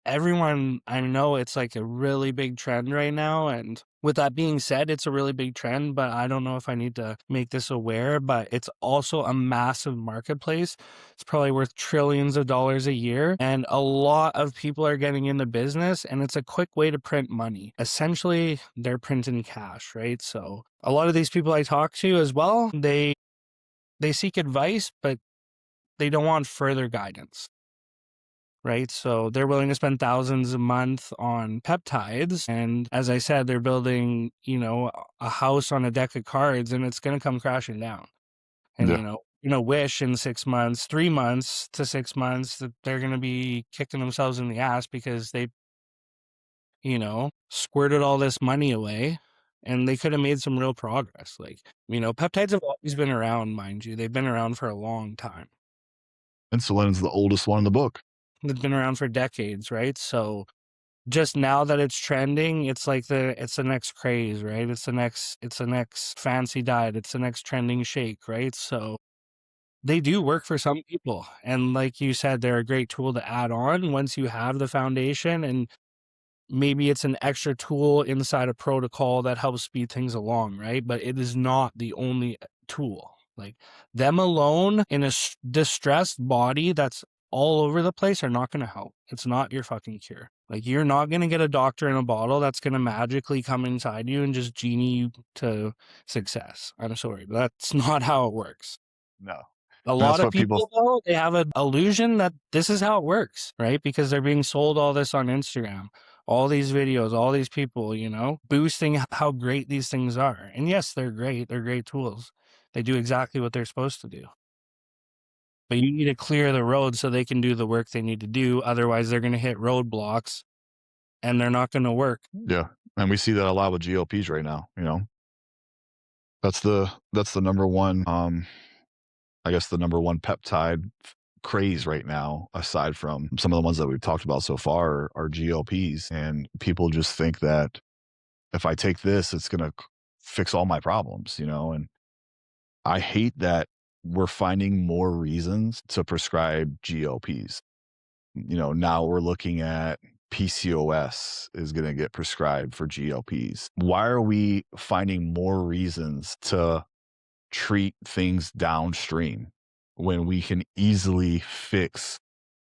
everyone, I know it's like a really big trend right now. And with that being said, it's a really big trend, but I don't know if I need to make this aware, but it's also a massive marketplace. It's probably worth trillions of dollars a year. And a lot of people are getting into business, and it's a quick way to print money. Essentially, they're printing cash, right? So a lot of these people I talk to as well, they seek advice, but they don't want further guidance, right? So they're willing to spend thousands a month on peptides. And as I said, they're building, a house on a deck of cards, and it's going to come crashing down. And, Yeah. wish in 6 months, 3 months to 6 months, that they're going to be kicking themselves in the ass because they, squirted all this money away, and they could have made some real progress. Like, peptides have always been around, mind you. They've been around for a long time. Insulin's the oldest one in the book. They've been around for decades, right? So just now that it's trending, it's like it's the next craze, right? It's the next fancy diet. It's the next trending shake, right? So they do work for some people. And like you said, they're a great tool to add on once you have the foundation. And maybe it's an extra tool inside a protocol that helps speed things along, right? But it is not the only tool. Like, them alone in a distressed body that's all over the place are not going to help. It's not your fucking cure. Like, you're not going to get a doctor in a bottle that's going to magically come inside you and just genie you to success. I'm sorry, but that's not how it works. No. A And lot that's of what people people, though, they have an illusion that this is how it works, right? Because they're being sold all this on Instagram, all these videos, all these people, boosting how great these things are. And yes, they're great. They're great tools. They do exactly what they're supposed to do. But you need to clear the road so they can do the work they need to do. Otherwise, they're going to hit roadblocks and they're not going to work. Yeah. And we see that a lot with GLPs right now. That's the number one, I guess the number one peptide craze right now, aside from some of the ones that we've talked about so far, are GLPs. And people just think that if I take this, it's going to fix all my problems. And I hate that we're finding more reasons to prescribe GLPs. Now we're looking at PCOS is going to get prescribed for GLPs. Why are we finding more reasons to treat things downstream when we can easily fix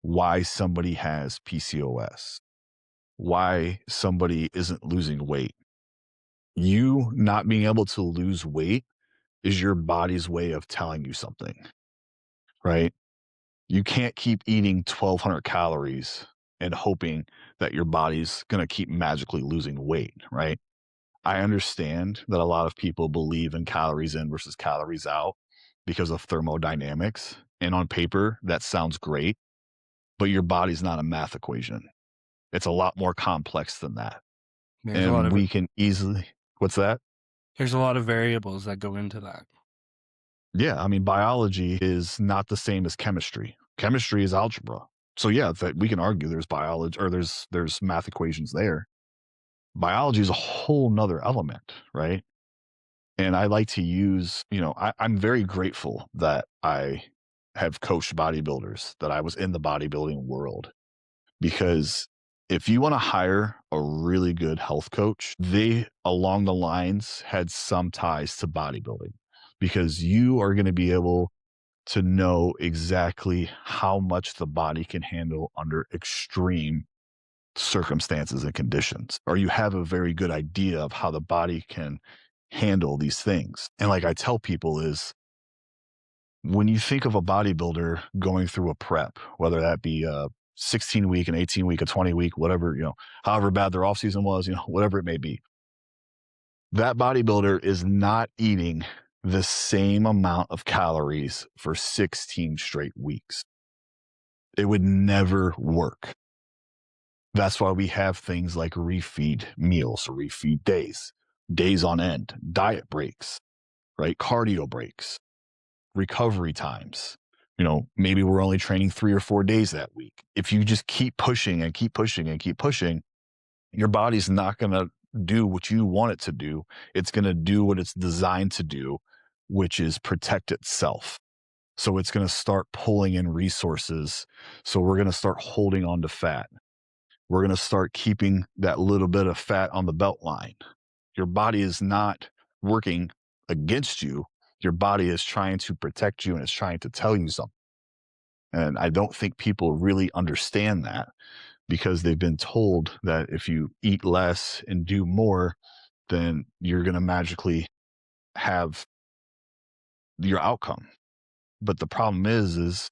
why somebody has PCOS, why somebody isn't losing weight. You not being able to lose weight is your body's way of telling you something, right? You can't keep eating 1,200 calories and hoping that your body's going to keep magically losing weight, right? I understand that a lot of people believe in calories in versus calories out because of thermodynamics. And on paper, that sounds great, but your body's not a math equation. It's a lot more complex than that. There's a lot And of we can easily, what's that? there's a lot of variables that go into that. Yeah, I mean, biology is not the same as chemistry. Chemistry is algebra. So yeah, that we can argue there's biology or there's math equations there. Biology is a whole nother element, right? And I like to use, I'm very grateful that I have coached bodybuilders, that I was in the bodybuilding world. Because if you want to hire a really good health coach, they along the lines had some ties to bodybuilding because you are going to be able to know exactly how much the body can handle under extreme circumstances and conditions, or you have a very good idea of how the body can handle these things. And like I tell people is when you think of a bodybuilder going through a prep, whether that be a 16 week, an 18 week, a 20 week, whatever, however bad their off season was, whatever it may be, that bodybuilder is not eating the same amount of calories for 16 straight weeks. It would never work. That's why we have things like refeed meals, refeed days, days on end, diet breaks, right? Cardio breaks, recovery times. Maybe we're only training 3 or 4 days that week. If you just keep pushing and keep pushing and keep pushing, your body's not going to do what you want it to do. It's going to do what it's designed to do, which is protect itself. So it's going to start pulling in resources. So we're going to start holding on to fat. We're going to start keeping that little bit of fat on the belt line. Your body is not working against you. Your body is trying to protect you and it's trying to tell you something. And I don't think people really understand that because they've been told that if you eat less and do more, then you're going to magically have your outcome. But the problem is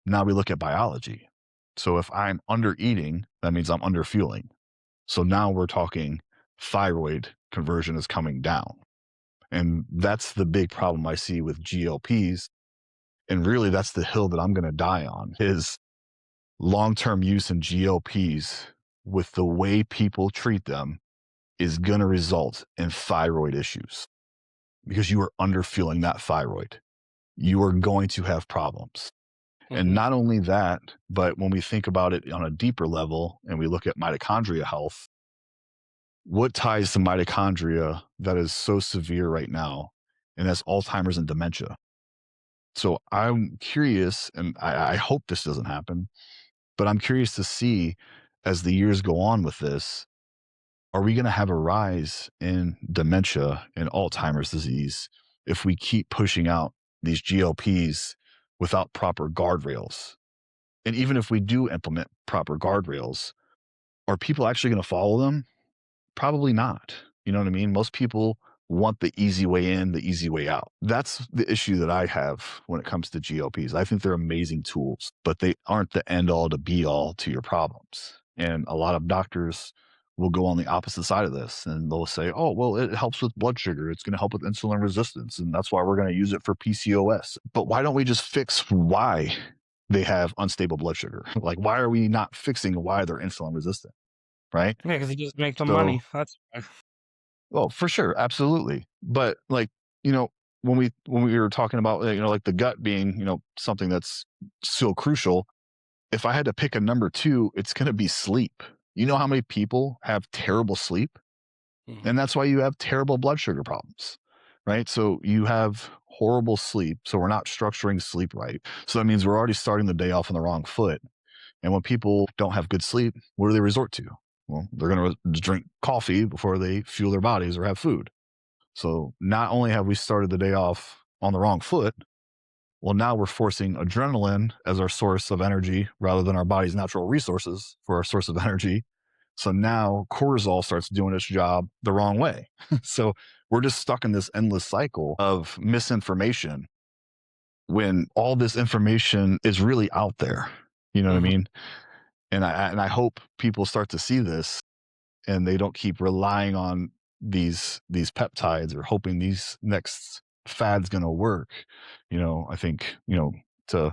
now we look at biology. So if I'm under eating, that means I'm under fueling. So now we're talking thyroid conversion is coming down. And that's the big problem I see with GLPs. And really that's the hill that I'm going to die on is long-term use in GLPs with the way people treat them is going to result in thyroid issues because you are underfueling that thyroid. You are going to have problems. And Mhm. not only that, but when we think about it on a deeper level and we look at mitochondria health, what ties to mitochondria that is so severe right now? And that's Alzheimer's and dementia. So I'm curious, and I hope this doesn't happen, but I'm curious to see as the years go on with this, are we going to have a rise in dementia and Alzheimer's disease if we keep pushing out these GLPs without proper guardrails? And even if we do implement proper guardrails, are people actually going to follow them? Probably not. You know what I mean? Most people want the easy way in, the easy way out. That's the issue that I have when it comes to GLPs. I think they're amazing tools, but they aren't the end all to be all to your problems. And a lot of doctors will go on the opposite side of this and they'll say, oh, well, it helps with blood sugar. It's going to help with insulin resistance. And that's why we're going to use it for PCOS. But why don't we just fix why they have unstable blood sugar? Like, why are we not fixing why they're insulin resistant? Right. Yeah, because you just make the So money. That's why. well, for sure, absolutely. But like, you know, when we were talking about like the gut being, something that's so crucial, if I had to pick a number 2, it's going to be sleep. You know how many people have terrible sleep? Mhm. And that's why you have terrible blood sugar problems. Right? So you have horrible sleep, so we're not structuring sleep right. So that means we're already starting the day off on the wrong foot. And when people don't have good sleep, what do they resort to? Well, they're going to drink coffee before they fuel their bodies or have food. So not only have we started the day off on the wrong foot. Well, now we're forcing adrenaline as our source of energy rather than our body's natural resources for our source of energy. So now cortisol starts doing its job the wrong way. So we're just stuck in this endless cycle of misinformation when all this information is really out there. You know what I Mhm. mean? And I hope people start to see this and they don't keep relying on these peptides or hoping these next fad's going to work. I think, to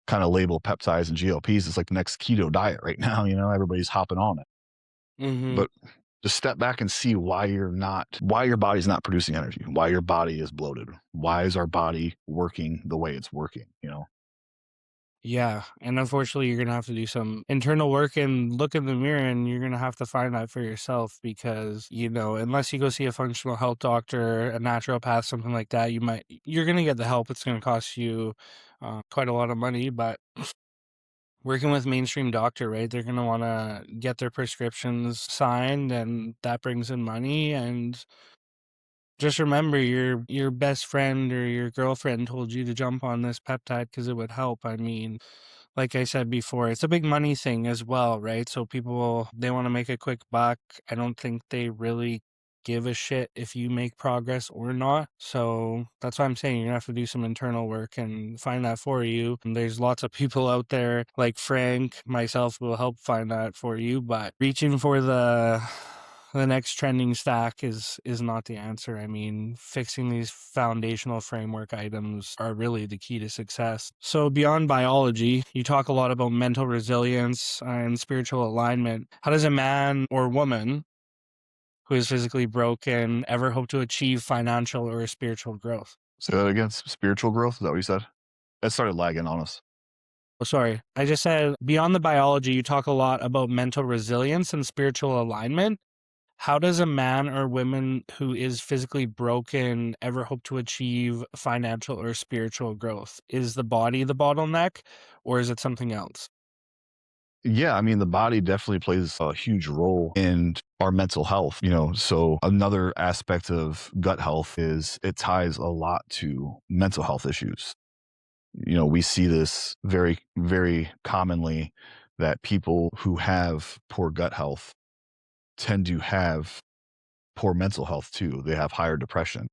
kind of label peptides and GLPs as like the next keto diet right now, everybody's hopping on it. Mhm. But just step back and see why your body's not producing energy, why your body is bloated, why is our body working the way it's working. Yeah, and unfortunately, you're gonna have to do some internal work and look in the mirror, and you're gonna have to find that for yourself because, unless you go see a functional health doctor, a naturopath, something like that, you're gonna get the help. It's gonna cost you quite a lot of money, but working with mainstream doctor, right? They're gonna want to get their prescriptions signed, and that brings in money. And just remember, your best friend or your girlfriend told you to jump on this peptide because it would help. I mean, like I said before, it's a big money thing as well, right? So people, they want to make a quick buck. I don't think they really give a shit if you make progress or not. So that's why I'm saying you're gonna have to do some internal work and find that for you. And there's lots of people out there like Frank, myself will help find that for you, but reaching for the next trending stack is not the answer. I mean, fixing these foundational framework items are really the key to success. So beyond biology, you talk a lot about mental resilience and spiritual alignment. How does a man or woman who is physically broken ever hope to achieve financial or spiritual growth? Say that again. Spiritual growth. Is that what you said? That started lagging on us. Oh, sorry. I just said beyond the biology, you talk a lot about mental resilience and spiritual alignment. How does a man or woman who is physically broken ever hope to achieve financial or spiritual growth? Is the body the bottleneck, or is it something else? Yeah, I mean, the body definitely plays a huge role in our mental health. So another aspect of gut health is it ties a lot to mental health issues. We see this very, very commonly that people who have poor gut health tend to have poor mental health too. They have higher depression.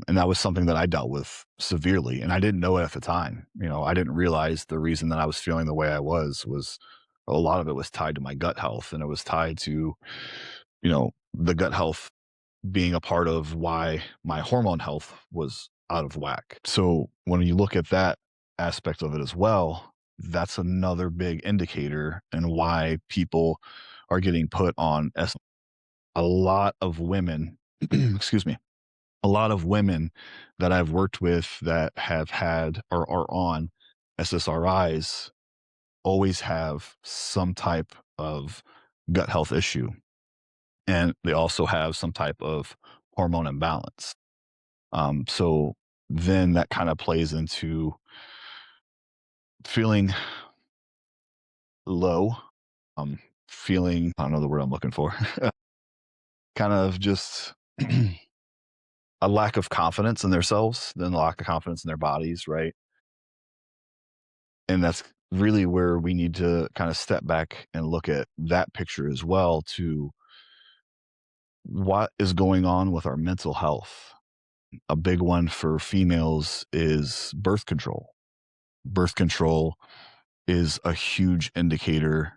And that was something that I dealt with severely. And I didn't know it at the time. I didn't realize the reason that I was feeling the way I was a lot of it was tied to my gut health. And it was tied to, the gut health being a part of why my hormone health was out of whack. So when you look at that aspect of it as well, that's another big indicator and why people are getting put on a lot of women, excuse me, a lot of women that I've worked with that have had or are on SSRIs always have some type of gut health issue. And they also have some type of hormone imbalance. So then that kind of plays into feeling low, um, feeling, I don't know the word I'm looking for, kind of just a lack of confidence in themselves, then a lack of confidence in their bodies, right? And that's really where we need to kind of step back and look at that picture as well to what is going on with our mental health. A big one for females is birth control. Birth control is a huge indicator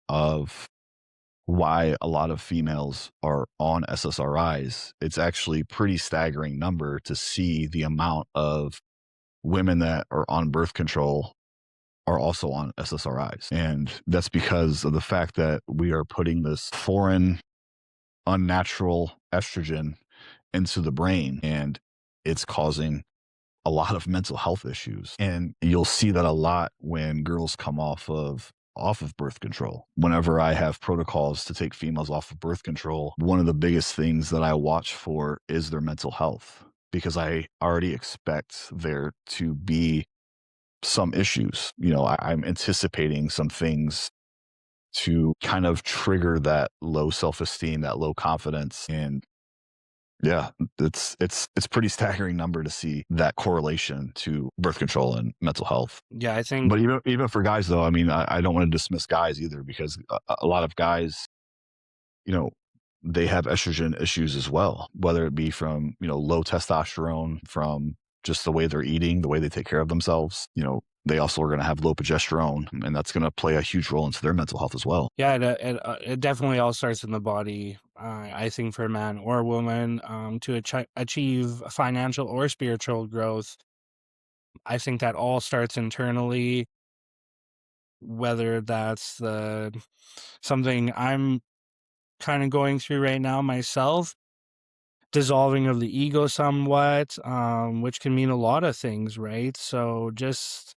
of why a lot of females are on SSRIs. It's actually pretty staggering number to see the amount of women that are on birth control are also on SSRIs. And that's because of the fact that we are putting this foreign, unnatural estrogen into the brain and it's causing a lot of mental health issues. And you'll see that a lot when girls come off of birth control. Whenever I have protocols to take females off of birth control, one of the biggest things that I watch for is their mental health because I already expect there to be some issues. I'm anticipating some things to kind of trigger that low self esteem, that low confidence. And Yeah, it's pretty staggering number to see that correlation to birth control and mental health. Yeah, I think But even for guys though, I mean, I don't want to dismiss guys either because a lot of guys, you know, they have estrogen issues as well, whether it be from, low testosterone, from just the way they're eating, the way they take care of themselves. They also are going to have low progesterone, and that's going to play a huge role into their mental health as well. yeah, it definitely all starts in the body. I think for a man or a woman, to achieve financial or spiritual growth, I think that all starts internally. Whether that's the something I'm kind of going through right now myself, dissolving of the ego somewhat, which can mean a lot of things, right? So just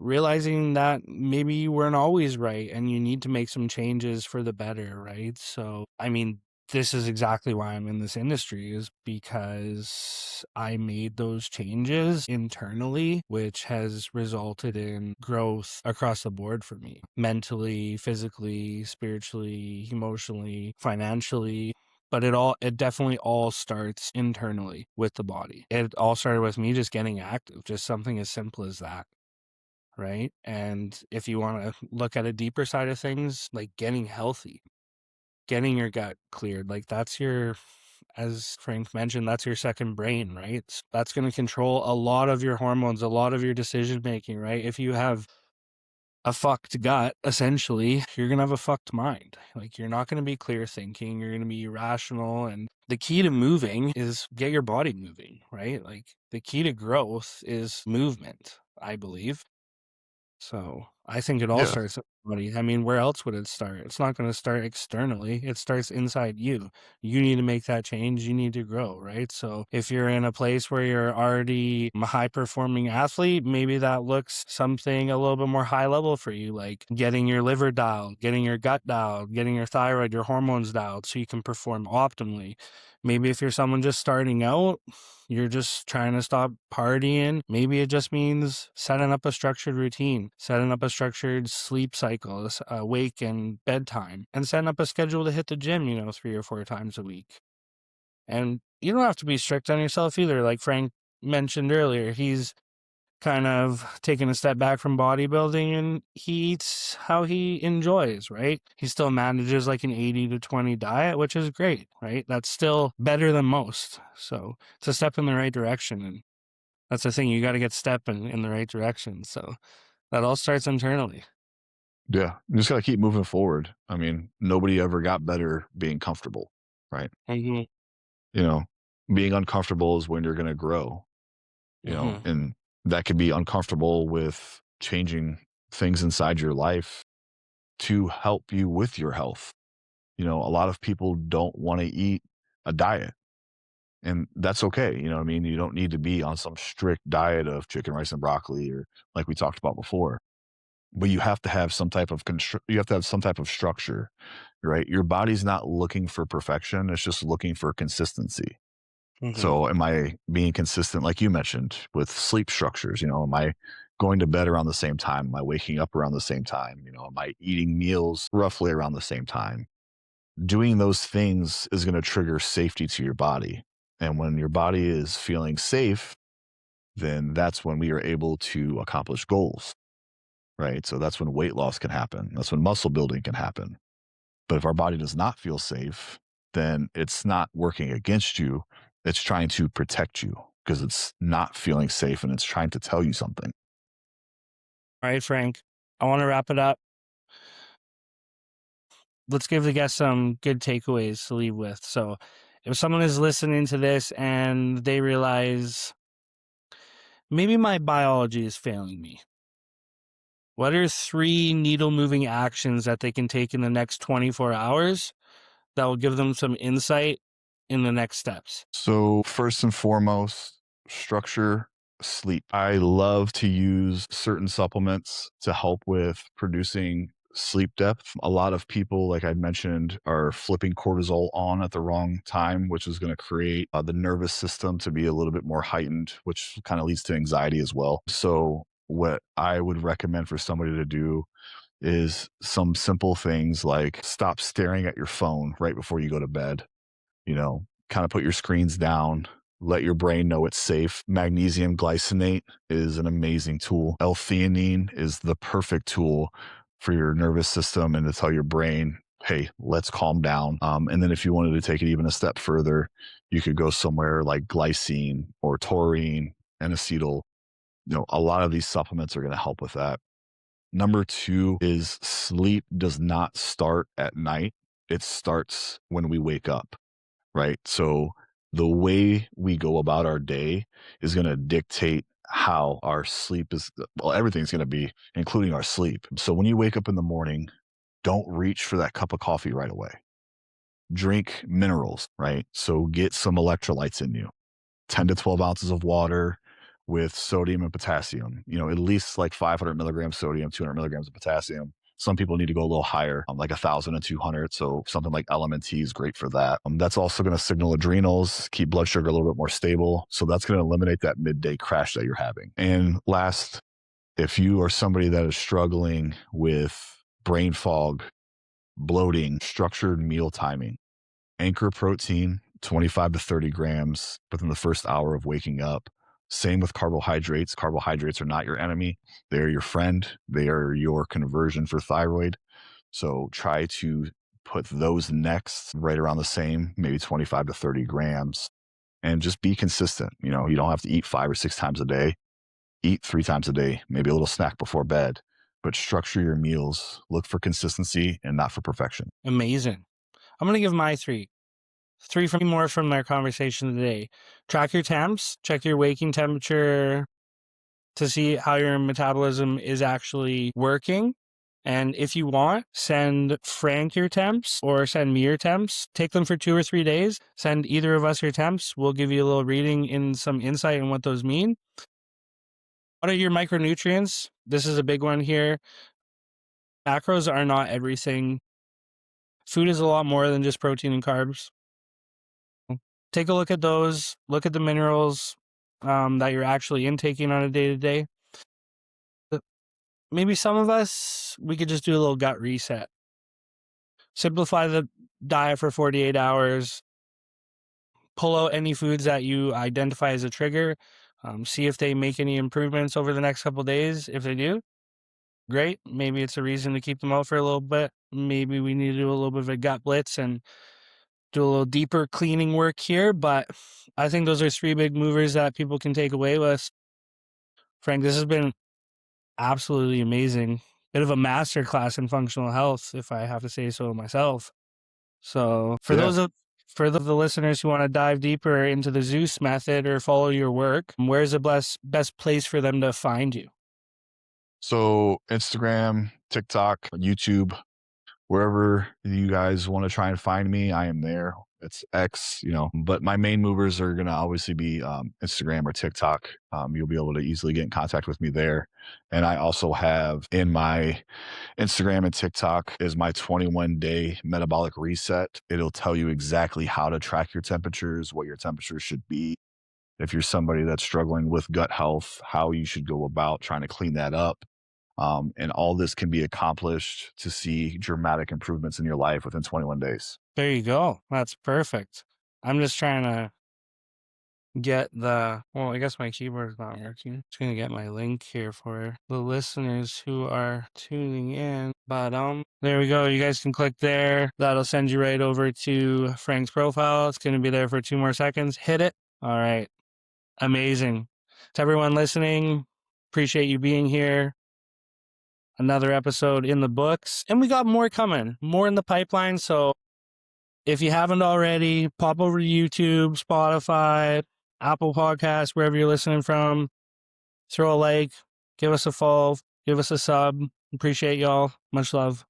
realizing that maybe you weren't always right and you need to make some changes for the better, right? So, I mean, this is exactly why I'm in this industry, is because I made those changes internally, which has resulted in growth across the board for me, mentally, physically, spiritually, emotionally, financially. But it definitely all starts internally with the body. It all started with me just getting active, just something as simple as that, right? And if you want to look at a deeper side of things, like getting healthy, getting your gut cleared, like that's your, as Frank mentioned, that's your second brain, right? That's going to control a lot of your hormones, a lot of your decision making, right? If you have a fucked gut, essentially, you're going to have a fucked mind. Like, you're not going to be clear thinking, you're going to be irrational. And the key to moving is get your body moving, right? Like, the key to growth is movement, I believe. So I think it all Yeah, starts with the body. I mean, where else would it start? It's not going to start externally. It starts inside you. You need to make that change. You need to grow, right? So if you're in a place where you're already a high performing athlete, maybe that looks something a little bit more high level for you, like getting your liver dialed, getting your gut dialed, getting your thyroid, your hormones dialed so you can perform optimally. Maybe if you're someone just starting out, you're just trying to stop partying. Maybe it just means setting up a structured routine, setting up a structured sleep cycle, wake and bedtime, and setting up a schedule to hit the gym, 3 or 4 times a week. And you don't have to be strict on yourself either. Like Frank mentioned earlier, he's kind of taking a step back from bodybuilding and he eats how he enjoys, right? He still manages like an 80-20 diet, which is great, right? That's still better than most. So it's a step in the right direction. And that's the thing, you got to get stepping in the right direction. So that all starts internally. yeah. You just got to keep moving forward. I mean, nobody ever got better being comfortable, right? Mm-hmm. You know, being uncomfortable is when you're going to grow. Mm-hmm. And that could be uncomfortable with changing things inside your life to help you with your health. A lot of people don't want to eat a diet, and that's okay. What I mean? You don't need to be on some strict diet of chicken, rice, and broccoli, or like we talked about before. But you have to have some type of you have to have some type of structure, right? Your body's not looking for perfection; it's just looking for consistency. Mm-hmm. So am I being consistent, like you mentioned, with sleep structures? Am I going to bed around the same time? Am I waking up around the same time? Am I eating meals roughly around the same time? Doing those things is going to trigger safety to your body. And when your body is feeling safe, then that's when we are able to accomplish goals, right? So that's when weight loss can happen. That's when muscle building can happen. But if our body does not feel safe, then it's not working against you. It's trying to protect you because it's not feeling safe and it's trying to tell you something. All right, Frank, I want to wrap it up. Let's give the guests some good takeaways to leave with. So if someone is listening to this and they realize maybe my biology is failing me, what are 3 needle-moving actions that they can take in the next 24 hours that will give them some insight in the next steps? So, first and foremost, structure sleep. I love to use certain supplements to help with producing sleep depth. A lot of people, like I mentioned, are flipping cortisol on at the wrong time, which is going to create the nervous system to be a little bit more heightened, which kind of leads to anxiety as well. So, what I would recommend for somebody to do is some simple things like stop staring at your phone right before you go to bed. kind of put your screens down, let your brain know it's safe. Magnesium glycinate is an amazing tool. L-theanine is the perfect tool for your nervous system and to tell your brain, hey, let's calm down. And then if you wanted to take it even a step further, you could go somewhere like glycine or taurine and acetyl. A lot of these supplements are going to help with that. Number 2 is sleep does not start at night. It starts when we wake up, right? So the way we go about our day is going to dictate how our sleep is. Well, everything's going to be, including our sleep. So when you wake up in the morning, don't reach for that cup of coffee right away. Drink minerals, right? So get some electrolytes in you. 10 to 12 ounces of water with sodium and potassium, at least like 500 milligrams sodium, 200 milligrams of potassium. Some people need to go a little higher, like 1,200. So something like LMNT is great for that. That's also going to signal adrenals, keep blood sugar a little bit more stable. So that's going to eliminate that midday crash that you're having. And last, if you are somebody that is struggling with brain fog, bloating, structured meal timing, Anchor protein, 25 to 30 grams within the first hour of waking up. Same with carbohydrates. Carbohydrates are not your enemy. They're your friend. They are your conversion for thyroid. So try to put those next, right around the same, maybe 25 to 30 grams, and just be consistent. You don't have to eat 5 or 6 times a day. Eat 3 times a day, maybe a little snack before bed, but structure your meals. Look for consistency and not for perfection. Amazing. I'm going to give my three. Three more from our conversation today. Track your temps, check your waking temperature to see how your metabolism is actually working. And if you want, send Frank your temps or send me your temps. Take them for 2 or 3 days. Send either of us your temps. We'll give you a little reading and some insight on what those mean. What are your micronutrients? This is a big one here. Macros are not everything. Food is a lot more than just protein and carbs. Take a look at those. Look at the minerals that you're actually intaking on a day-to-day. Maybe some of us, we could just do a little gut reset. Simplify the diet for 48 hours. Pull out any foods that you identify as a trigger. See if they make any improvements over the next couple of days. If they do, great. Maybe it's a reason to keep them out for a little bit. Maybe we need to do a little bit of a gut blitz and do a little deeper cleaning work here. But I think those are 3 big movers that people can take away with. Frank, this has been absolutely amazing. Bit of a master class in functional health, if I have to say so myself. So for the listeners who want to dive deeper into the Zeus method or follow your work, where's the best place for them to find you? So Instagram, TikTok, YouTube, wherever you guys want to try and find me, I am there. It's X, but my main movers are going to obviously be Instagram or TikTok. You'll be able to easily get in contact with me there. And I also have in my Instagram and TikTok is my 21-day metabolic reset. It'll tell you exactly how to track your temperatures, what your temperatures should be. If you're somebody that's struggling with gut health, how you should go about trying to clean that up. And all this can be accomplished to see dramatic improvements in your life within 21 days. There you go. That's perfect. I'm just trying to get I guess my keyboard is not working. Just going to get my link here for the listeners who are tuning in. But there we go. You guys can click there. That'll send you right over to Frank's profile. It's going to be there for 2 more seconds. Hit it. All right. Amazing. To everyone listening, appreciate you being here. Another episode in the books, and we got more coming, more in the pipeline. So if you haven't already, pop over to YouTube, Spotify, Apple Podcasts, wherever you're listening from. Throw a like, give us a follow, give us a sub. Appreciate y'all. Much love.